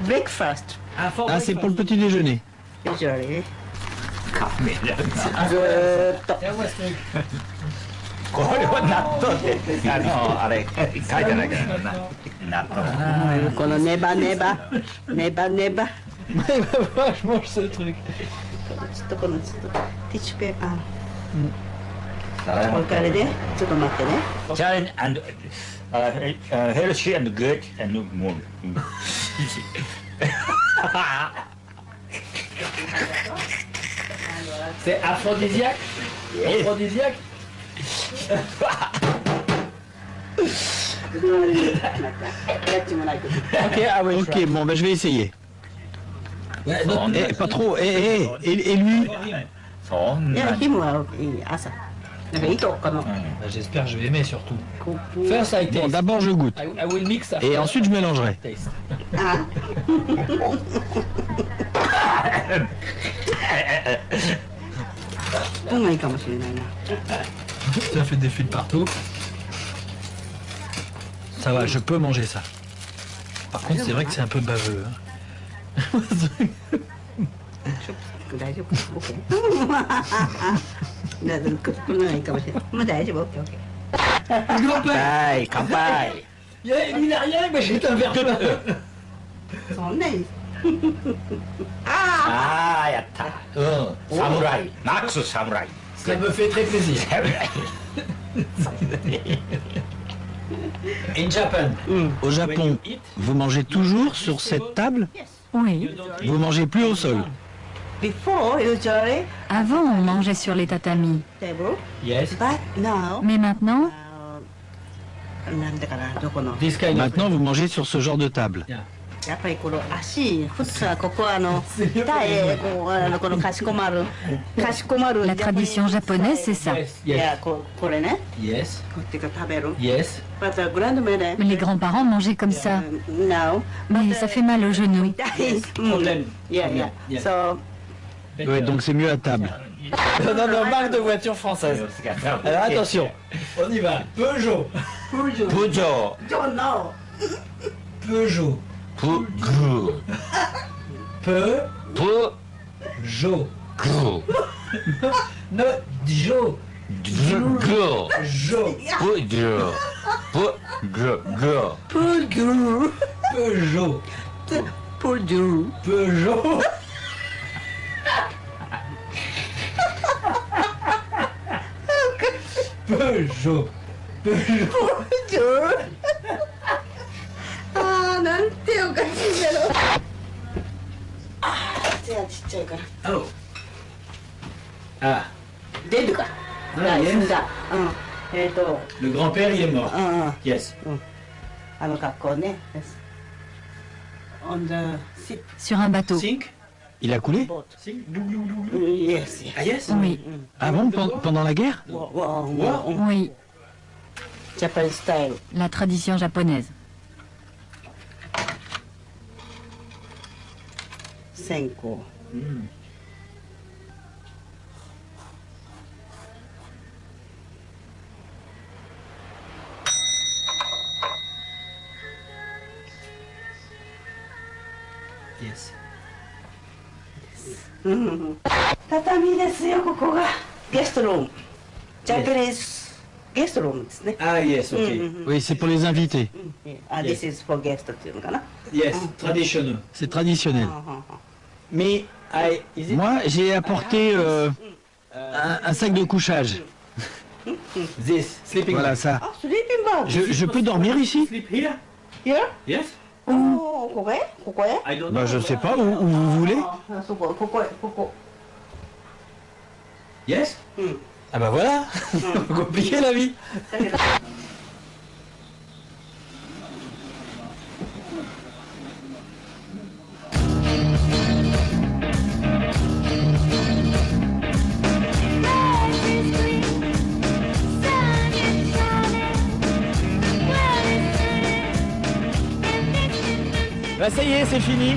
breakfast ah, c'est pour le petit déjeuner. usually これは納豆ってあれ書いてないからな納豆このネバネバネバネバ Je mange ce truc. ちょっとこのちょっとティッシュペーパー。これからね、ちょっと待ってね。Challenge and healthy and good and more. C'est aphrodisiaque. Aphrodisiaque. Ok, bon, ben je vais essayer. Pas trop. Et lui? いや、ヒムはいい朝。なんか糸かな。J'espère que je vais aimer surtout. First I taste. Bon, d'abord je goûte. I will mix after. Et ensuite je mélangerai. Taste. あ。スプーンがいいかもしれないな。 Ça fait des fils partout. Ça va, je peux manger ça. Par contre, c'est vrai que c'est un peu baveux. Hein. 大丈夫。オッケー。だからスプーンがいいかもしれない。まあ大丈夫。オッケーオッケー。 Campagne. Lui, il n'a rien, mais j'ai un verre plein. そんなに。ああ、やった。うん。侍。マックス侍。 Ça me fait très plaisir. In Japan. Au Japon, vous mangez toujours sur cette table? Oui. Vous mangez plus au sol? Before usually Avant, on mangeait sur les tatamis. table, Yes. but now. Mais maintenant, なんだかな、どこの。 This kind of. Maintenant, vous mangez sur ce genre de table. やっぱりこの足、普通はここは下へこうこのかしこまる。 la tradition japonaise, c'est ça. Yes. いやこれね。 Yes. こうやって食べる。 Yes. But the grandmother. Les grands-parents mangeaient comme ça. Now. Mais ça fait mal aux genoux. Problème. Yeah, yeah. Yeah. So. Ouais, donc c'est mieux à table. Non, marque de voiture française. Alors attention, on y va. Peugeot. Peugeot. Don't know. Peugeot. Peugeot. Peugeot. Peugeot. No, Jo. Peugeot. Jo. Peugeot. Peugeot. Peugeot. Peugeot. Peugeot. Peugeot. Peugeot. Peugeot. ああ、なんておかしいんだろう。ああ、手がちっちゃいから。 Oh. Ah. 出るか。 Ah, 死ん yes. だ。Le grand-père, il est mort. うんうん。 Yes. あの格好ね。On the ship. Sur un bateau. Sink. Il a coulé? Sink. Yes. Ah, yes. Oui. Ah bon, pendant la guerre? Oui. Japanese style. La tradition japonaise. 線香。Yes. 畳ですよ、ここが。ゲストルーム。ジャパニーズゲストルームですね。 Ah, yes, ok. Oui, c'est pour les invités. This is for guest っていうのかな。 Yes, traditionnel. C'est traditionnel. Mais, is it? Moi, j'ai apporté un sac de couchage. This, sleeping Voilà bag. ça.あ、スリーピングバーグ。Je peux dormir ici? Sleep here? Here? Yes? ここへここへ I don't know. Bah je sais pas, où vous voulez. あそこ、ここへ、ここ。 Yes? うん。 Ah bah voilà. Compliqué la vie. だけど Bah ça y est, c'est fini.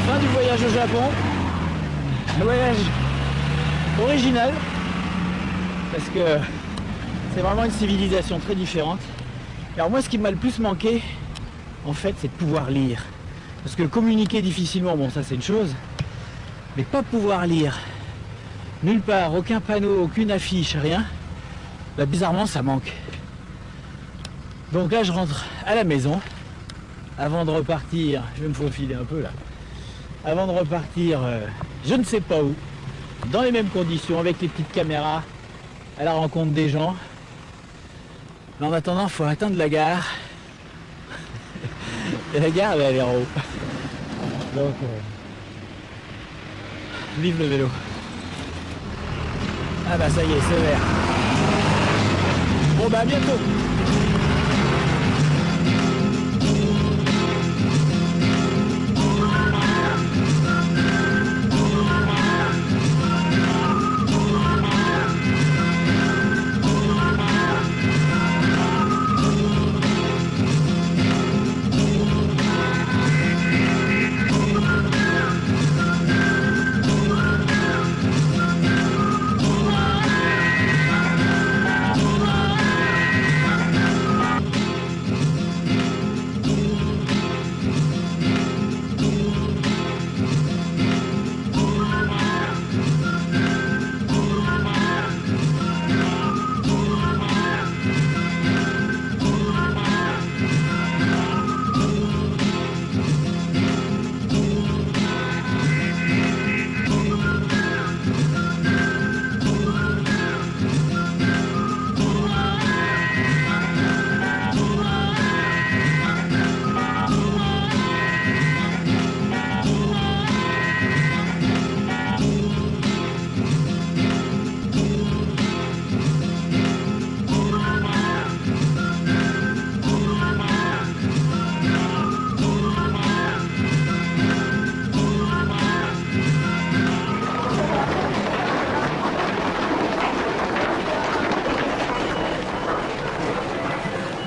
Fin du voyage au Japon. Un voyage original. Parce que c'est vraiment une civilisation très différente. Alors moi, ce qui m'a le plus manqué, en fait, c'est de pouvoir lire. Parce que communiquer difficilement, bon ça c'est une chose. Mais pas pouvoir lire. Nulle part, aucun panneau, aucune affiche, rien. Bah bizarrement, ça manque. Donc là, je rentre à la maison. Avant de repartir, je vais me faufiler un peu là. avant de repartir, je ne sais pas où, dans les mêmes conditions, avec les petites caméras, à la rencontre des gens. Mais en attendant, il faut atteindre la gare. Et la gare, elle a l'air haut. Donc, vive le vélo. Ah bah ça y est, c'est vert. Bon bah à bientôt.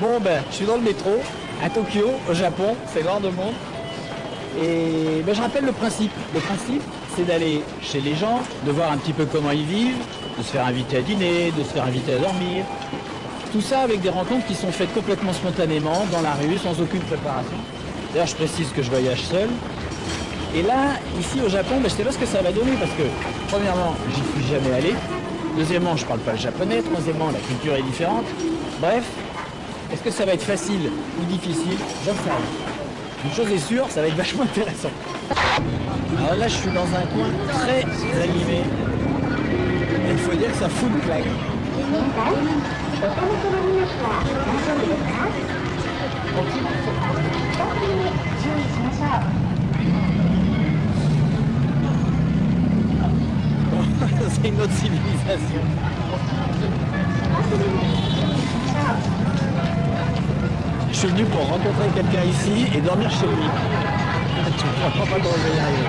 Bon ben, je suis dans le métro, à Tokyo, au Japon, c'est l'heure de monde. Et ben, je rappelle le principe. Le principe, c'est d'aller chez les gens, de voir un petit peu comment ils vivent, de se faire inviter à dîner, de se faire inviter à dormir. Tout ça avec des rencontres qui sont faites complètement spontanément, dans la rue, sans aucune préparation. D'ailleurs, je précise que je voyage seul. Et là, ici au Japon, ben, je ne sais pas ce que ça va donner parce que, premièrement, j'y suis jamais allé. Deuxièmement, je ne parle pas le japonais. Troisièmement, la culture est différente. Bref, est-ce que ça va être facile ou difficile? J'en sais rien. Une chose est sûre, ça va être vachement intéressant. Alors là, je suis dans un coin très animé. Et il faut dire que ça fout le claque. C'est une autre civilisation. Je suis venu pour rencontrer quelqu'un ici et dormir chez lui. Tu ne comprends pas comment je vais y arriver.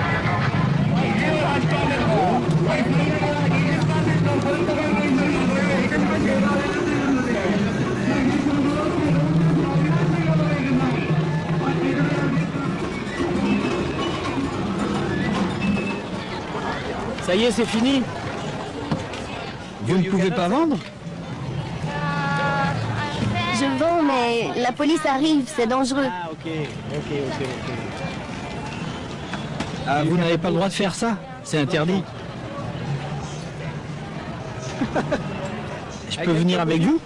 Ça y est, c'est fini. Vous ne pouvez pas vendre? Je vends, mais la police arrive, c'est dangereux. Ah, ok. Ah, vous n'avez pas le droit de faire ça? C'est interdit. Je peux venir avec vous?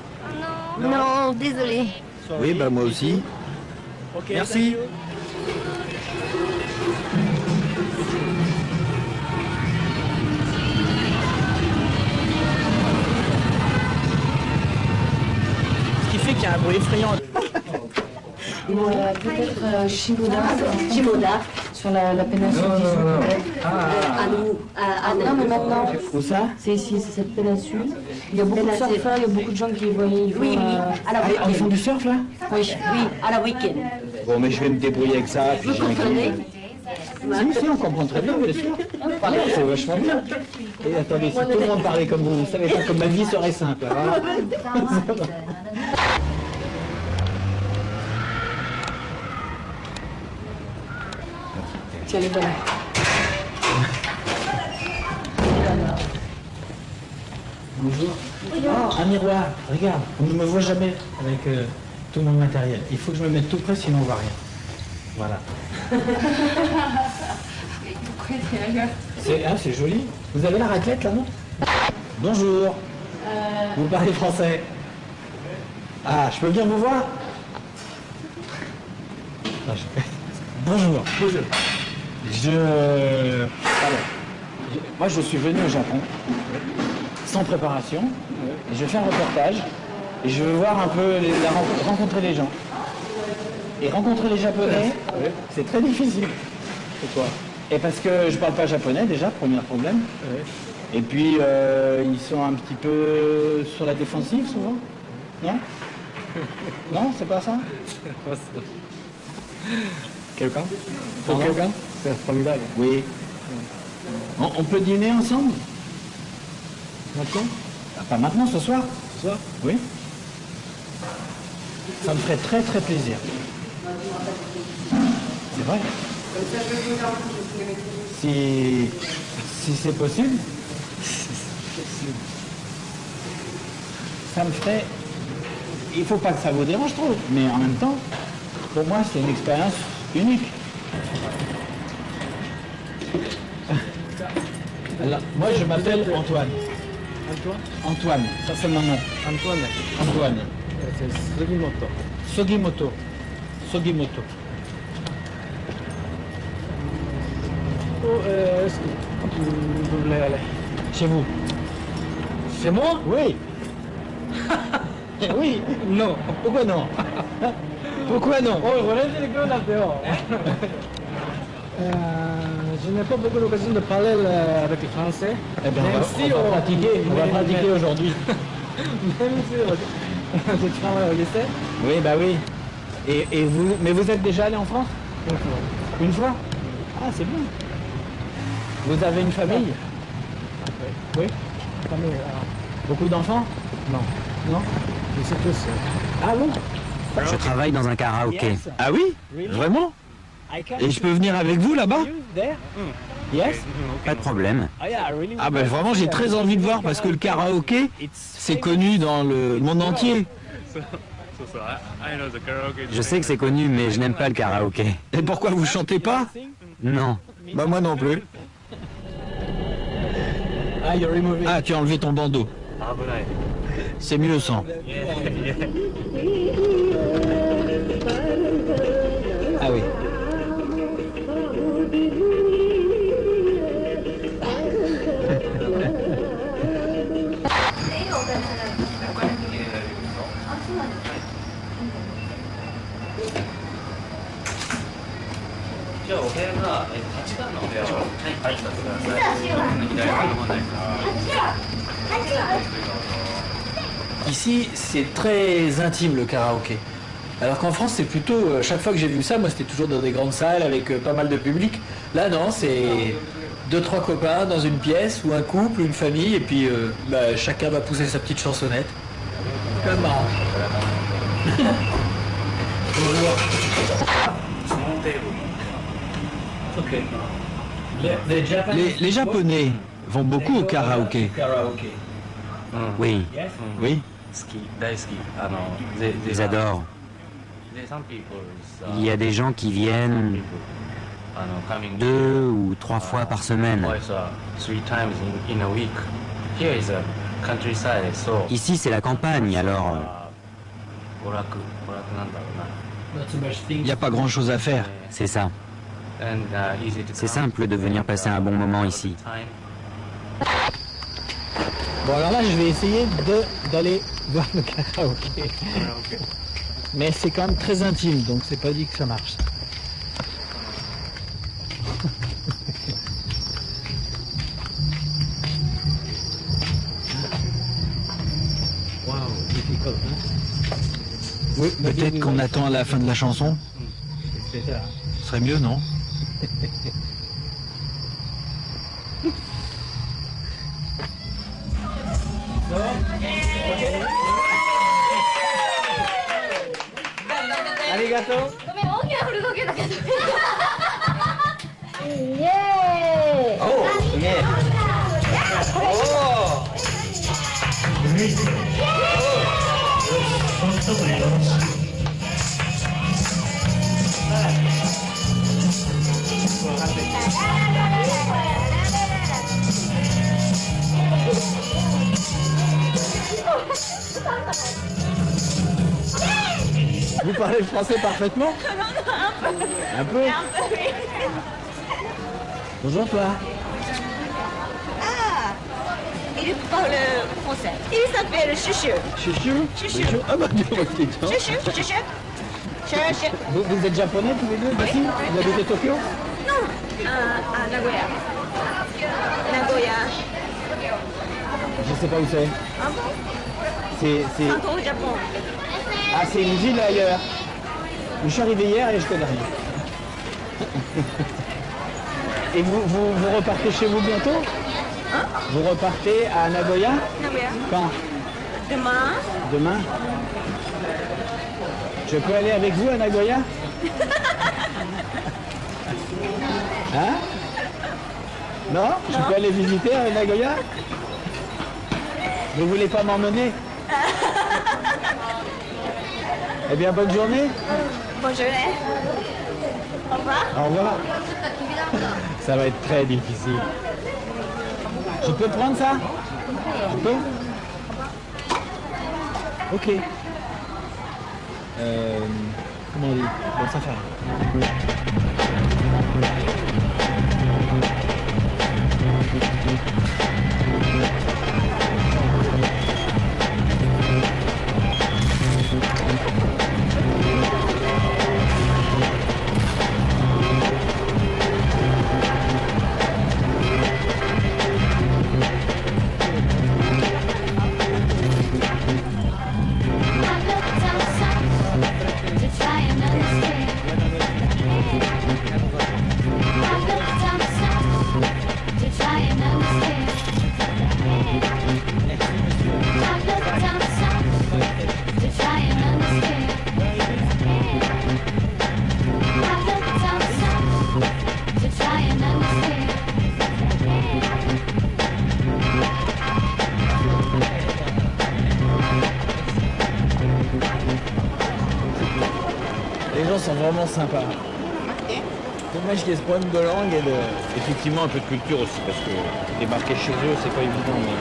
Non, désolé. Oui, bah moi aussi. Merci. Ce qui fait qu'il y a un bruit effrayant. Peut-être Shimoda, sur la péninsule du Sud. Non, mais maintenant, Où ça? c'est ici, c'est cette péninsule. Il y a beaucoup de surfeurs, il y a beaucoup de gens qui voient. Oui, Ils font du surf là? Oui, à la week-end. Bon, mais je vais me débrouiller avec ça. Puis Vous comprenez? si, on comprend très bien, bien sûr. C'est vachement bien. Et attendez, si tout le monde parlait comme vous, vous savez pas comme ma vie serait simple. Voilà. Tiens, les voilà. Bonjour. Oh, un miroir. Regarde, on ne me voit jamais avec tout mon matériel. Il faut que je me mette tout près, sinon on ne voit rien. Voilà. C'est joli. Vous avez la raclette là, non? Bonjour. Vous parlez français? Ah, je peux venir vous voir? Bonjour. Moi, je suis venu au Japon sans préparation. Et je fais un reportage et je veux voir un peu, rencontrer les gens. Et rencontrer les Japonais, c'est très difficile. Pourquoi? Et parce que je parle pas japonais déjà, premier problème. Et puis ils sont un petit peu sur la défensive souvent. Non? Non, c'est pas ça? Quelqu'un? Pour quelqu'un? C'est formidable. Oui. On peut dîner ensemble? Maintenant? Ah, pas maintenant, ce soir? Ce soir? Oui. Ça me ferait très très plaisir. C'est vrai. Si c'est possible, ça me ferait... Il faut pas que ça vous dérange trop, mais en même temps, pour moi, c'est une expérience unique. Alors, moi, je m'appelle Antoine. Antoine? Antoine, ça c'est mon nom. Antoine. Antoine. C'est Sugimoto. Sugimoto. Sugimoto. Est-ce que vous voulez aller? Chez vous? Chez moi? Oui. Oui. Non. Pourquoi non? Pourquoi non? Oh, voilà, j'ai le là dehors. Je n'ai pas beaucoup l'occasion de parler avec les Français. Eh bien, Même on va pratiquer aujourd'hui. Même si je travaille au lycée. Oui, bah oui. Et vous, mais vous êtes déjà allé en France? Une fois. Une fois? Ah, c'est bien. Vous avez une famille? Oui. Famille, Beaucoup d'enfants? non. Non? Je suis tout seul. Ah bon? Je travaille dans un karaoké. Ah oui? Vraiment? Et je peux venir avec vous là-bas? Yes? Pas de problème. Ah ben vraiment j'ai très envie de voir parce que le karaoké c'est connu dans le monde entier. Je sais que c'est connu, mais je n'aime pas le karaoké. Et pourquoi vous chantez pas? Non. Bah moi non plus. Ah tu as enlevé ton bandeau. C'est mieux sans. Ah oui. Ici, c'est très intime le karaoké. Alors qu'en France, c'est plutôt, chaque fois que j'ai vu ça, moi c'était toujours dans des grandes salles avec pas mal de public. Là non, c'est 2-3 copains dans une pièce, ou un couple, ou une famille, et puis chacun va pousser sa petite chansonnette. C'est quand même marrant. Ok. Les Japonais vont beaucoup au karaoké. Oui, Oui. ils adorent. Il y a des gens qui viennent 2 ou 3 fois par semaine. Ici, c'est la campagne, alors Il n'y a pas grand-chose à faire. c'est ça. C'est simple de venir passer un bon moment ici. Bon alors là, je vais essayer d'aller voir le karaoké. Mais c'est quand même très intime, donc c'est pas dit que ça marche. Oui, peut-être qu'on attend à la fin de la chanson. Ce serait mieux, non? Arigato. Vous parlez le français parfaitement? Un peu. Bonjour toi. Ah, il parle français. Il s'appelle Chuchu. Chuchu. Chuchu. Ah bah dis moi qui t'es Chuchu, Chuchu. Chuchu. Vous êtes japonais tous les deux, Bassi? Vous habitez Tokyo? Non, à Nagoya. Nagoya. Je sais pas où c'est. Ah bon? C'est... Encore au Japon. Ah, c'est une ville ailleurs. Je suis arrivé hier et je connais rien. Et vous repartez chez vous bientôt? Hein? Vous repartez à Nagoya? Nagoya. Quand? Demain. Demain? Je peux aller avec vous à Nagoya? Hein? Non? Je peux aller visiter à Nagoya? Vous voulez pas m'emmener? Eh bien, bonne journée. Bonne journée. Au revoir. Au revoir. Ça va être très difficile. Je peux prendre ça? Je peux? Ok. Comment on dit? Bon, ça fait rien. Les gens sont vraiment sympas. Dommage qu'il y ait ce problème de langue et de... Effectivement, un peu de culture aussi, parce que débarquer chez eux, c'est pas évident. Mais...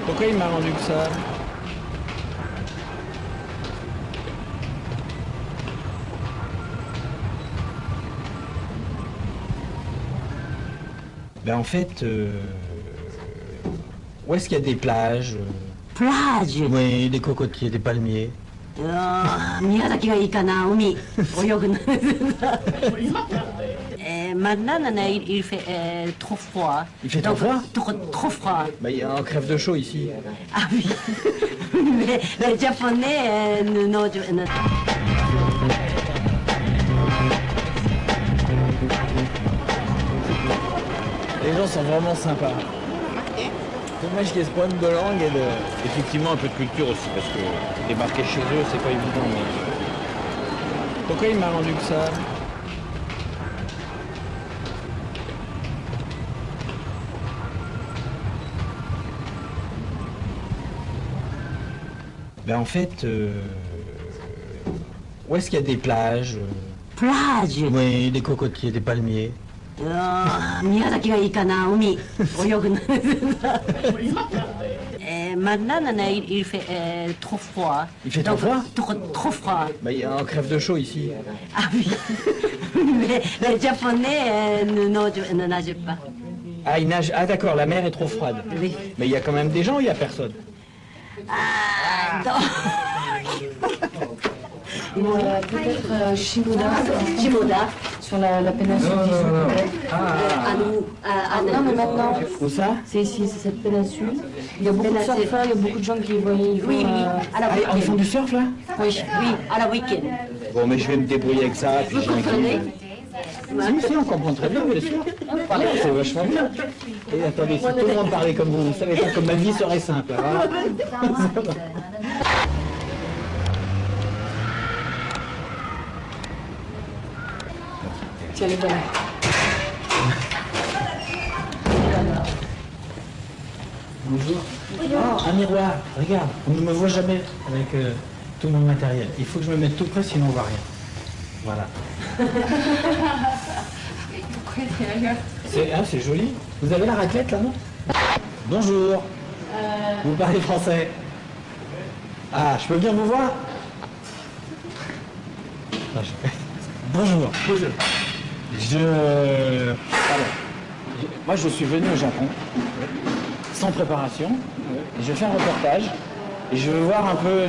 Pourquoi il m'a rendu que ça? Ben en fait, où est-ce qu'il y a des plages? Plage? Oui, des cocotiers, des palmiers. Miyazakiがいいかな、海、泳ぐの。Maintenant, il fait trop froid. Il fait trop froid? Trop froid. Ben, on crève de chaud ici. Ah oui. Mais les Japonais Les gens sont vraiment sympas. Dommage qu'il y ait ce problème de langue et de... Effectivement, un peu de culture aussi, parce que débarquer chez eux, c'est pas évident. Mais... Pourquoi il m'a rendu que ça? Ben en fait, où est-ce qu'il y a des plages? Plage? Oui, des cocotiers, des palmiers. 宮崎がいいかな、海、泳ぐの。Maintenant, il fait trop froid. Il fait trop froid? Trop froid. Ben, on crève de chaud ici. Ah oui. Mais les Japonais ne nagent pas. Ah, ils nagent. Ah d'accord, la mer est trop froide. Oui. Mais il y a quand même des gens ou il n'y a personne? Peut-être Shimoda, sur la péninsule d'Izu. Non, mais maintenant, Où ça? C'est ici, c'est cette péninsule. Il y a beaucoup de surfeurs, il y a beaucoup de gens qui voient. Oui, Ah, ils font du surf là? oui, à la week-end. Bon, mais je vais me débrouiller avec ça. Puis Vous comprenez? si, on comprend très bien, bien sûr. C'est vachement bien. Et attendez, si tout le monde parlait comme vous, vous savez pas comme ma vie serait simple. Voilà. Tiens, les bonnes. Bonjour. Oh, un miroir. Regarde, on ne me voit jamais avec tout mon matériel. Il faut que je me mette tout près, sinon on ne voit rien. Voilà. C'est joli. Vous avez la raclette là, non? Bonjour. Vous parlez français? Ah, je peux venir vous voir? Bonjour. Bonjour. Moi, je suis venu au Japon sans préparation. Et je fais un reportage et je veux voir un peu,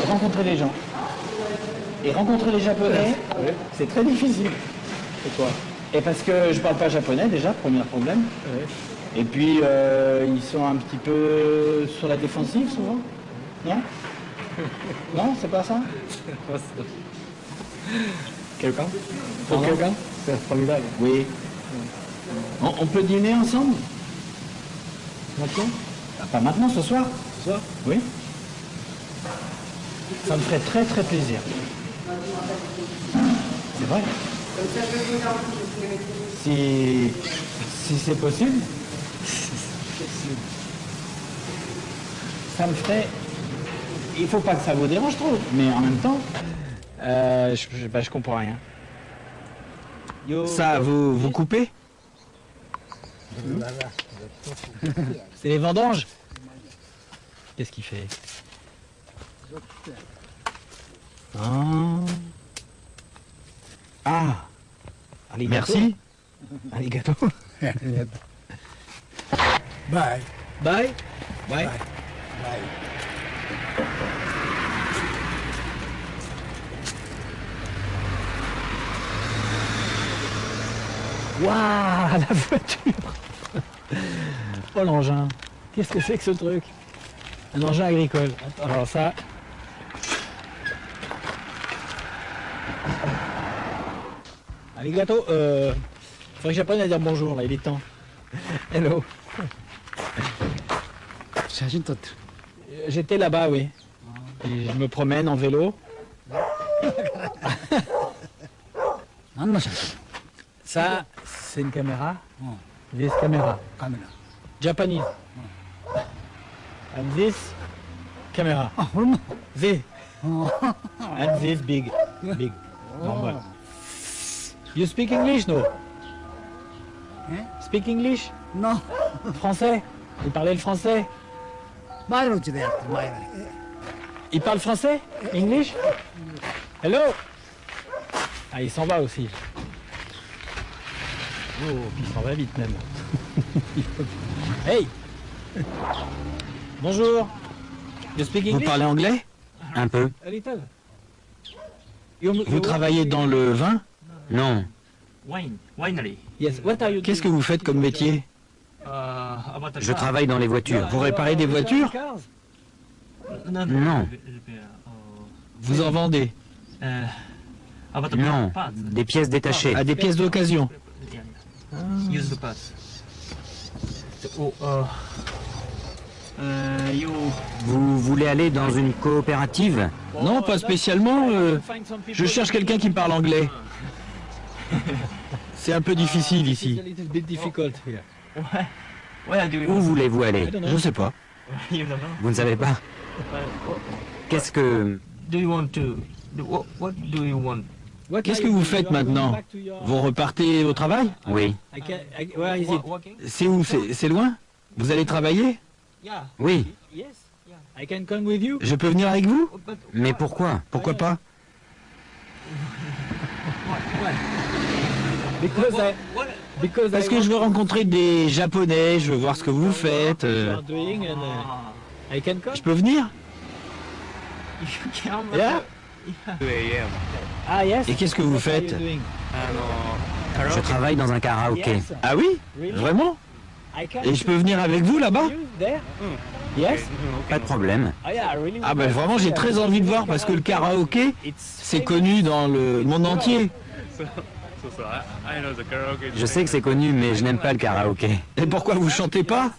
rencontrer les gens. Et rencontrer les Japonais, c'est très difficile. Pourquoi? Et parce que je parle pas japonais déjà, premier problème. Et puis ils sont un petit peu sur la défensive souvent. Non? Non, c'est pas ça? Quelqu'un? Pour quelqu'un? C'est formidable. Oui. On peut dîner ensemble? Maintenant? Pas maintenant, ce soir? Ce soir? Oui. Ça me ferait très très plaisir. C'est vrai. Si c'est possible, ça me ferait... Il faut pas que ça vous dérange trop, mais en même temps, je comprends rien. Ça, vous coupez? C'est les vendanges? Qu'est-ce qu'il fait? Ah, merci. Arigato. Bye. Bye. Bye. Bye. Waouh, la voiture. Oh, l'engin. Qu'est-ce que c'est que ce truc? Un engin agricole. Alors ça... Arigato, faudrait que j'apprenne à dire bonjour, là, il est temps. Hello. J'étais là-bas, oui. Et je me promène en vélo. Ça, c'est une caméra. This camera. Japanese. And this camera. This. And this big. Big. Normal. You speak English, no? Speak English? Non. Français? Il parlait le français? Il parle français? English? Hello? Ah, il s'en va aussi. Oh, puis il s'en va vite même. Hey! Bonjour. You speak English? Vous parlez anglais? Un peu. A little. Vous travaillez dans le vin? Non. Winery. Yes. What are you Qu'est-ce que vous faites comme métier? Je travaille dans les voitures. Vous réparez des voitures? Non. Vous en vendez? Non. Des pièces détachées. À des pièces d'occasion? Vous voulez aller dans une coopérative? Non, pas spécialement. Je cherche quelqu'un qui parle anglais. C'est un peu difficile ici. Où voulez-vous aller? Je sais pas. Vous ne savez pas? Qu'est-ce que... Qu'est-ce que vous faites maintenant? Vous repartez au travail? Oui. C'est où? C'est loin? Vous allez travailler? Oui. Je peux venir avec vous? Mais pourquoi? Pourquoi pas? Parce que je veux rencontrer des Japonais, je veux voir ce que vous faites. Je peux venir? Yeah? Et qu'est-ce que vous faites? Je travaille dans un karaoké. Ah oui? Vraiment? Et je peux venir avec vous là-bas? Pas de problème. Ah ben vraiment j'ai très envie de voir parce que le karaoké c'est connu dans le monde entier. Je sais que c'est connu mais je n'aime pas le karaoké. Et pourquoi vous chantez pas?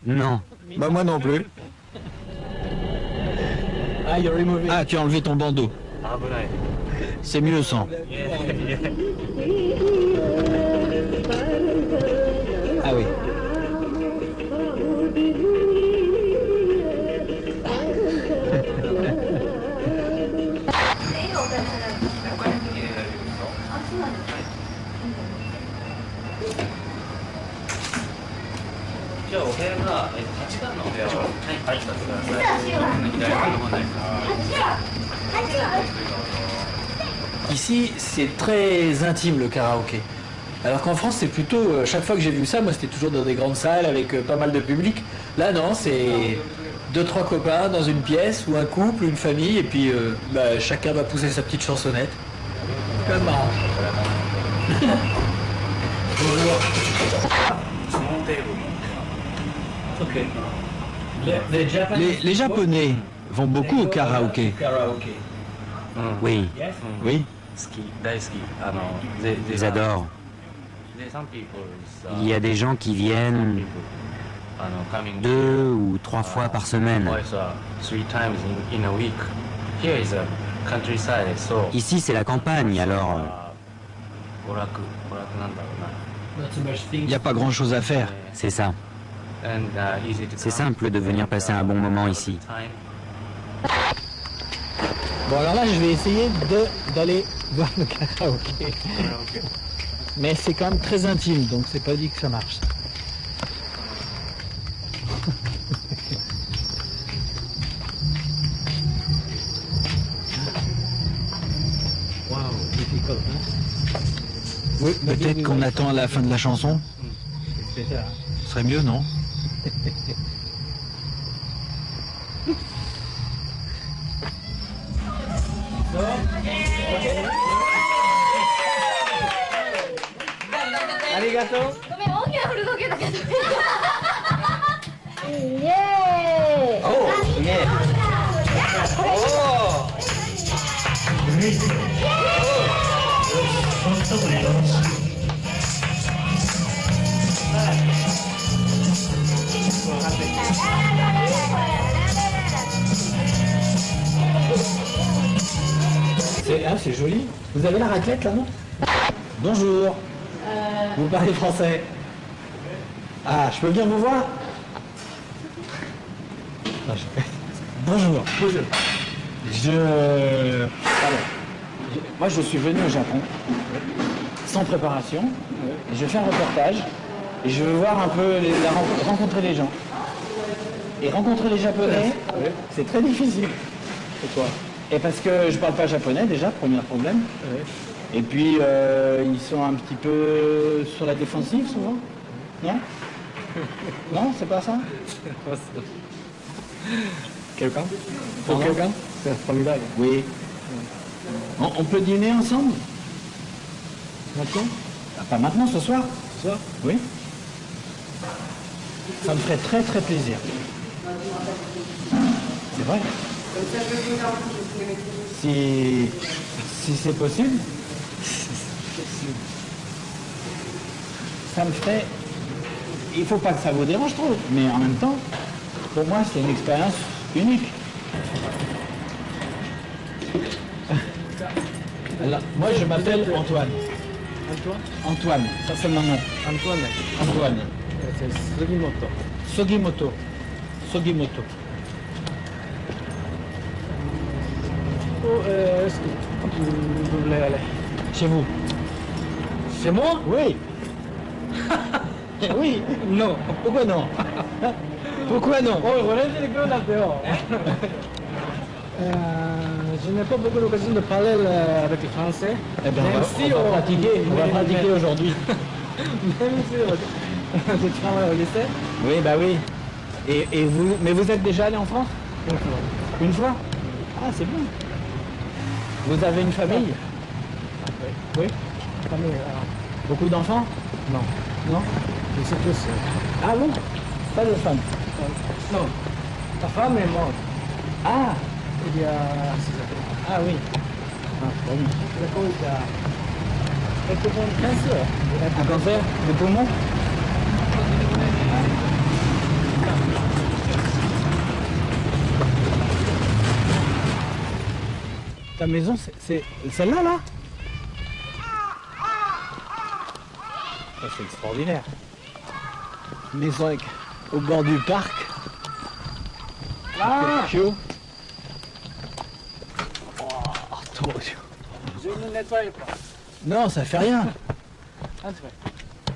Non. Bah moi non plus. Ah tu as enlevé ton bandeau. C'est mieux sans. Ah oui. Ici, c'est très intime le karaoké. Alors qu'en France, c'est plutôt, chaque fois que j'ai vu ça, moi c'était toujours dans des grandes salles avec pas mal de public. Là non, c'est 2-3 copains dans une pièce, ou un couple, une famille, et puis chacun va pousser sa petite chansonnette. C'est quand même marrant. Les Japonais vont beaucoup au karaoké. Oui, Oui. ils adorent. Il y a des gens qui viennent 2 ou 3 fois par semaine. Ici, c'est la campagne, alors Il n'y a pas grand-chose à faire. c'est ça. C'est simple de venir passer un bon moment ici. Bon, alors là, je vais essayer d'aller voir le karaoké. Mais c'est quand même très intime, donc c'est pas dit que ça marche. Oui, peut-être qu'on attend à la fin de la chanson. Ce serait mieux, non? Arigato. C'est joli. Vous avez la raclette là, non? Bonjour. Vous parlez français? Ah, je peux venir vous voir? Bonjour. Bonjour. Moi, je suis venu au Japon sans préparation. Et je fais un reportage et je veux voir un peu, rencontrer les gens. Et rencontrer les Japonais, c'est très difficile. Pourquoi? Et parce que je parle pas japonais déjà, premier problème. Et puis ils sont un petit peu sur la défensive souvent. Non? Non, c'est pas ça? Quelqu'un? Pour quelqu'un? C'est formidable. Oui. On peut dîner ensemble? Maintenant? Ah, pas maintenant, ce soir? Ce soir? Oui. Ça me ferait très très plaisir. C'est vrai. Si c'est possible, ça me ferait... Il faut pas que ça vous dérange trop, mais en même temps, pour moi, c'est une expérience unique. Alors, moi, je m'appelle Antoine. Antoine? Antoine, ça c'est mon nom. Antoine? Antoine. C'est Sugimoto. Sugimoto. Sugimoto. Est-ce que vous voulez aller chez vous? Chez moi? Oui. Oui. Non. Pourquoi non? Pourquoi non? Je n'ai pas beaucoup l'occasion de parler avec les Français. Eh bien, on va pratiquer aujourd'hui. Même si je travaille au lycée. Oui, bah oui. Et vous, mais vous êtes déjà allé en France? Une fois. Une fois? Ah, c'est bien. Vous avez une famille? Oui. Famille. Beaucoup d'enfants? Non. Non? Je suis tout seul. Ah bon? Pas de femme? Non. Ta femme est morte. Ah! Il y a 6 ans. Ah oui. Ah, bon. D'accord, il y a un cancer. Un cancer de poumon? Ta maison, c'est celle-là, là? Ça, c'est extraordinaire. Maison au bord du parc. Ah! Tokyo. Oh, Tokyo. Je ne nettoie pas. Non, ça fait rien.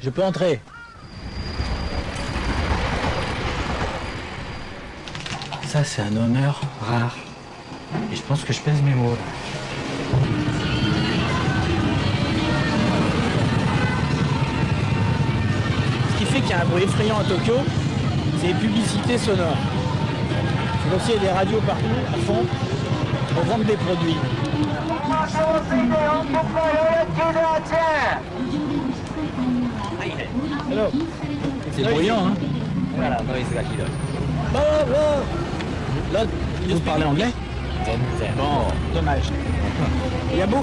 Je peux entrer. Ça, c'est un honneur rare. Et je pense que je pèse mes mots. un bruit effrayant à Tokyo, c'est les publicités sonores. C'est comme s'il y a des radios partout, à fond, pour vendre des produits. Hello. C'est bruyant, hein? Là, vous parlez anglais? Bon, dommage.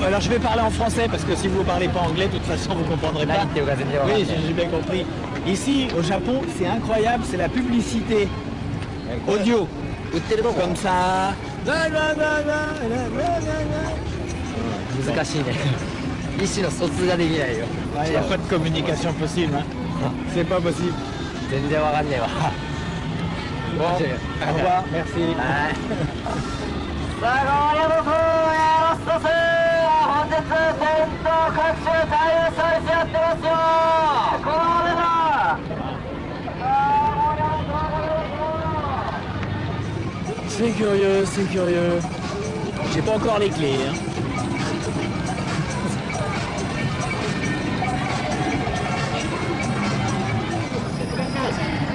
Alors je vais parler en français parce que si vous ne parlez pas anglais, de toute façon vous ne comprendrez pas. Oui, j'ai bien compris. Ici, au Japon, c'est incroyable, c'est la publicité audio. Comme ça. Il n'y a pas de communication possible. Hein. C'est pas possible. Bon, au revoir, merci. C'est curieux, c'est curieux. J'ai pas encore les clés. Hein.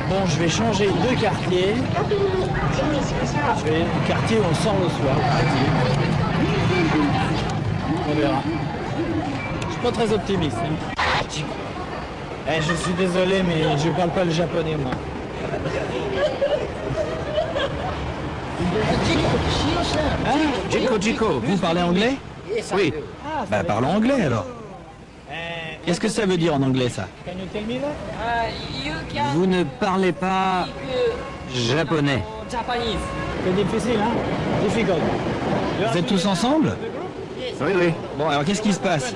Bon, je vais changer de quartier. Je vais au quartier où on sort le soir. On verra. Je suis pas très optimiste. Hein. Je suis désolé, mais je parle pas le japonais, moi. Hein? Jiko, vous parlez anglais? Oui. Bah parlons anglais alors. Qu'est-ce que ça veut dire en anglais, ça? Vous ne parlez pas japonais. C'est difficile, hein? Difficile. Vous êtes tous ensemble? Oui, oui. Bon, alors qu'est-ce qui se passe?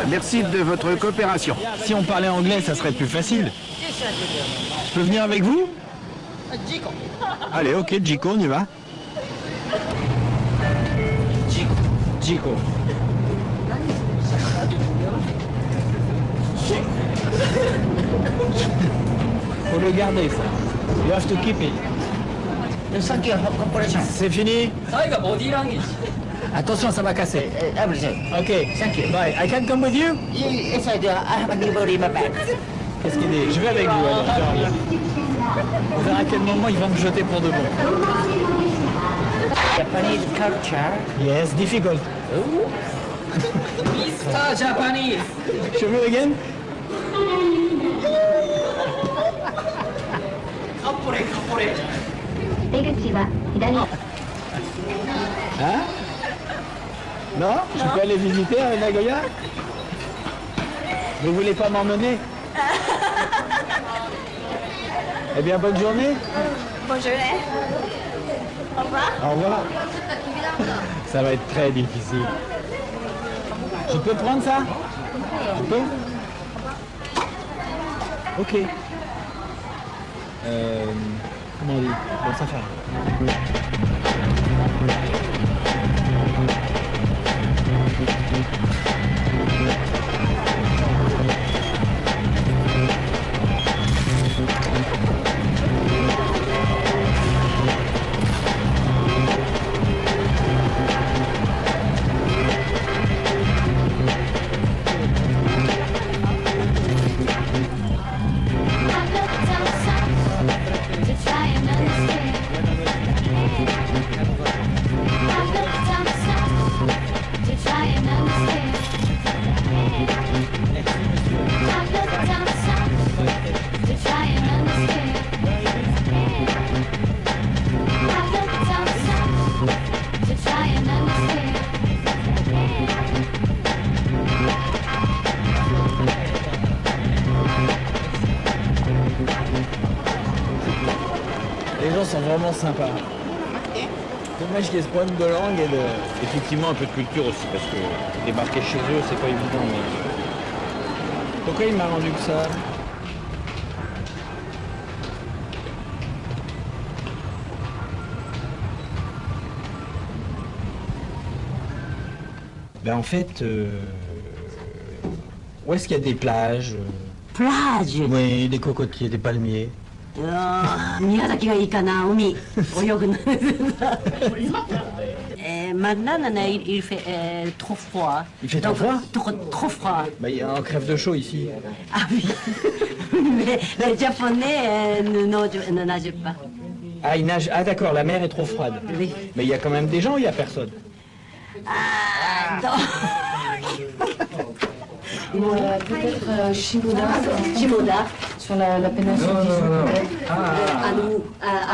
Merci de votre coopération. Si on parlait anglais, ça serait plus facile. Je peux venir avec vous? Allez, ok, Jiko, on y va. Jiko. Faut le garder, ça. You have to keep it. C'est fini? Attention, ça va casser. Ok, thank you. Bye. I can come with you? Yes, I do. I have a new body in my bag. Qu'est-ce qu'il dit? Je vais avec vous, alors. Je reviens. On verra à quel moment il va me jeter pour de bon. Japanese culture. Yes, difficult. Mr. Japanese. Show me again? Hein? Non? Je peux aller visiter à Nagoya? Vous voulez pas m'emmener? Eh bien, bonne journée. Bonne journée. Au revoir. Au revoir. Ça va être très difficile. Je peux prendre ça? Je peux? Ok. Comment on dit? Bon, ça fait. Les gens sont vraiment sympas. Dommage qu'il y ait ce problème de langue et de... Effectivement, un peu de culture aussi, parce que débarquer chez eux, c'est pas évident. Mais... Pourquoi il m'a rendu que ça? Ben en fait, où est-ce qu'il y a des plages? Plage. Oui, des cocotiers, des palmiers. 宮崎がいいかな、海、泳ぐの。Maintenant, il fait trop froid. Il fait trop froid? Trop froid. Bah, il y a un crève de chaud ici. Ah oui. Mais les Japonais ne nagent pas. Ah, il nage. Ah, d'accord, la mer est trop froide. Oui. Mais il y a quand même des gens, il n'y a personne. Ah, non. Peut-être Shimoda, sur la péninsule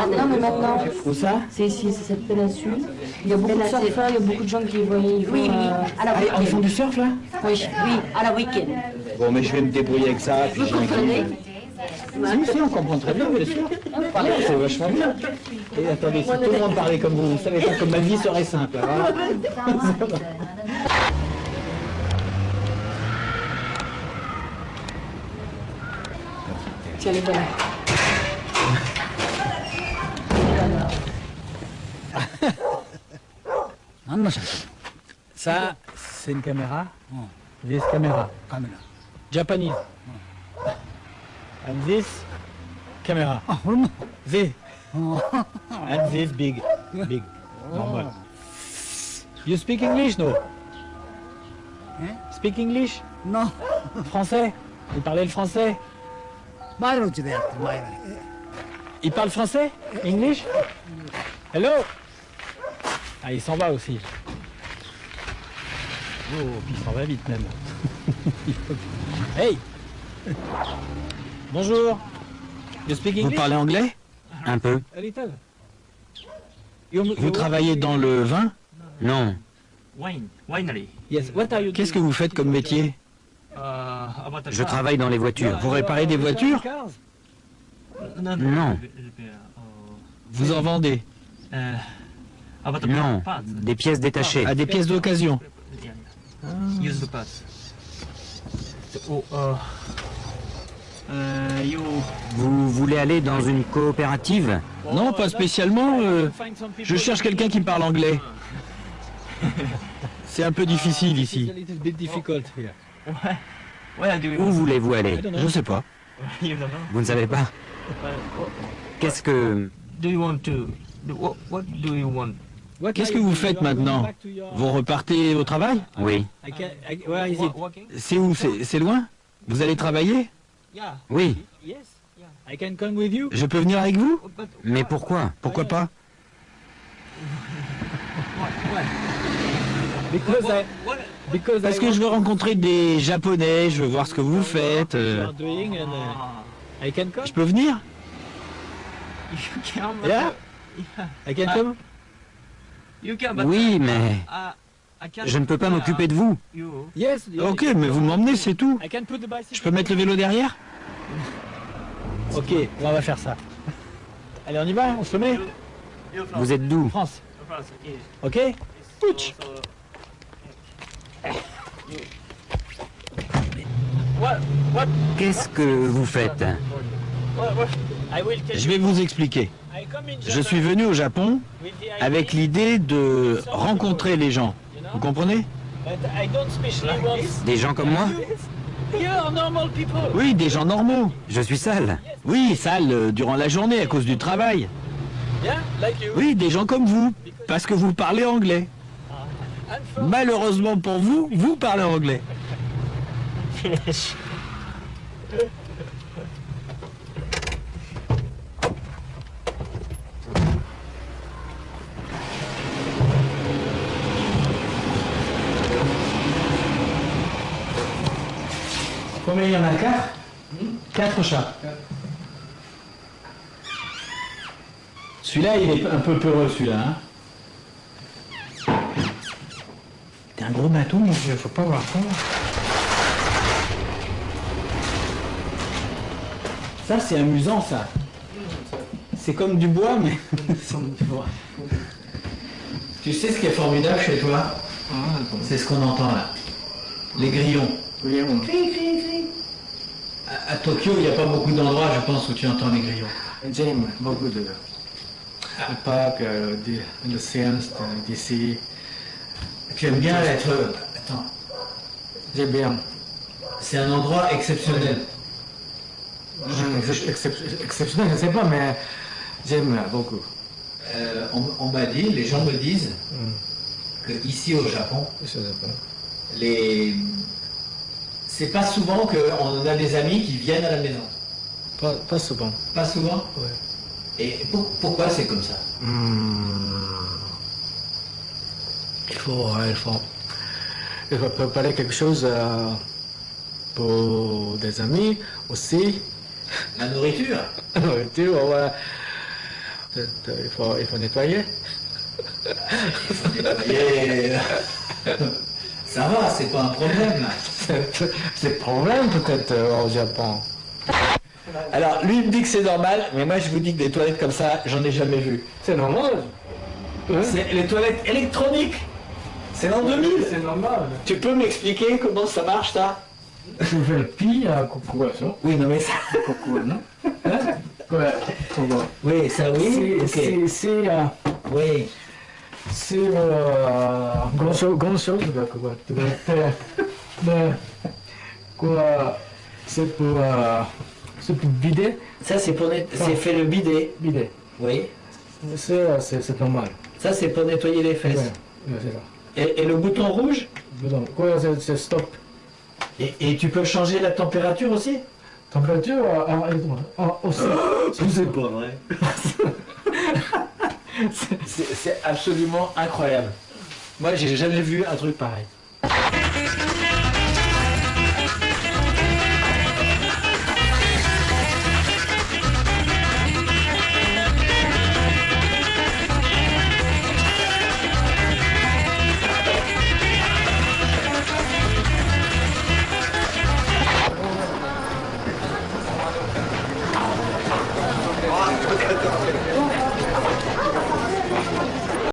non, mais maintenant, Où ça? c'est ici, c'est cette péninsule. Il y a beaucoup de surfeurs, il y a beaucoup de gens qui voient. Oui, Ils font du surf là? oui, à la week-end. Bon, mais je vais me débrouiller avec ça. Puis Vous comprenez? si, on comprend très bien, bien sûr. C'est vachement bien. Et attendez, si tout le monde parlait comme vous, vous savez pas comme ma vie serait simple. Voilà. Tiens, les bonnes. Ça, c'est une caméra. This camera. Japanese. And this camera. This. And this big. Normal. You speak English, no? Speak English? No. Français? Il parlait le français? Il parle français? English? Hello? Ah, il s'en va aussi. Oh, puis il s'en va vite même. Hey! Bonjour. You speak English? Vous parlez anglais? Un peu. A little. Vous travaillez dans le vin? Non. Winery. Yes. What are you Qu'est-ce que vous faites comme métier? Je travaille dans les voitures. Vous réparez des voitures? Non. Vous en vendez? Non. Des pièces détachées. À des pièces d'occasion? Vous voulez aller dans une coopérative? Non, pas spécialement. Je cherche quelqu'un qui parle anglais. C'est un peu difficile ici. Où voulez-vous aller? Je sais pas. Vous ne savez pas? Qu'est-ce que... Qu'est-ce que vous faites maintenant? Vous repartez au travail? Oui. C'est où? C'est loin? Vous allez travailler? Oui. Je peux venir avec vous? Mais pourquoi? Pourquoi pas? Parce que je veux rencontrer des Japonais, je veux voir ce que vous faites. Je peux venir? Yeah? I can come? Oui, mais... Je ne peux pas m'occuper de vous. Ok, mais vous m'emmenez, c'est tout. Je peux mettre le vélo derrière? Ok, on va faire ça. Allez, on y va, on se met? Vous êtes d'où? France. Ok? Ouch. Qu'est-ce que vous faites? Je vais vous expliquer. Je suis venu au Japon avec l'idée de rencontrer les gens. Vous comprenez? Des gens comme moi? Oui, des gens normaux. Je suis sale. Oui, sale durant la journée à cause du travail. Oui, des gens comme vous, parce que vous parlez anglais. Malheureusement pour vous, vous parlez anglais. Combien il y en a? 4? 4 chats. Celui-là, il est un peu peureux, celui-là. Hein. T'es un gros bateau, mon vieux, faut pas voir ça. Ça, c'est amusant, ça. C'est comme du bois, mais... Tu sais ce qui est formidable chez toi? C'est ce qu'on entend là. Les grillons. À Tokyo, il n'y a pas beaucoup d'endroits, je pense, où tu entends les grillons. J'aime beaucoup de le parc, le séance d'ici. Tu aimes bien être... Attends. J'aime bien. C'est un endroit exceptionnel. Exceptionnel, je ne sais pas, mais j'aime beaucoup. On m'a dit, les gens me disent que ici au Japon, c'est pas souvent qu'on a des amis qui viennent à la maison. Pas souvent. Pas souvent? Ouais. Et pourquoi c'est comme ça? Il faut préparer quelque chose pour des amis aussi. La nourriture? La nourriture, ouais. Il faut nettoyer. Il faut nettoyer. Ça va, c'est pas un problème là. C'est le problème peut-être au Japon. Alors, lui il me dit que c'est normal, mais moi je vous dis que des toilettes comme ça, j'en ai jamais vu. C'est normal. C'est les toilettes électroniques. C'est l'an 2000. C'est normal. Tu peux m'expliquer comment ça marche ça? Je fais le pied à coucou, ça. Oui, non mais ça... Coucou, non? Ouais. Oui, ça oui. Oui. C'est grand chose quoi. C'est pour vider. Ça c'est pour c'est fait le bidet. Vider. Oui. C'est normal. Ça c'est pour nettoyer les fesses. Ouais, c'est ça. Et le bouton rouge? Quoi, c'est stop. Et tu peux changer la température aussi? Température aussi. C'est pas vrai. C'est absolument incroyable. Moi j'ai jamais vu un truc pareil.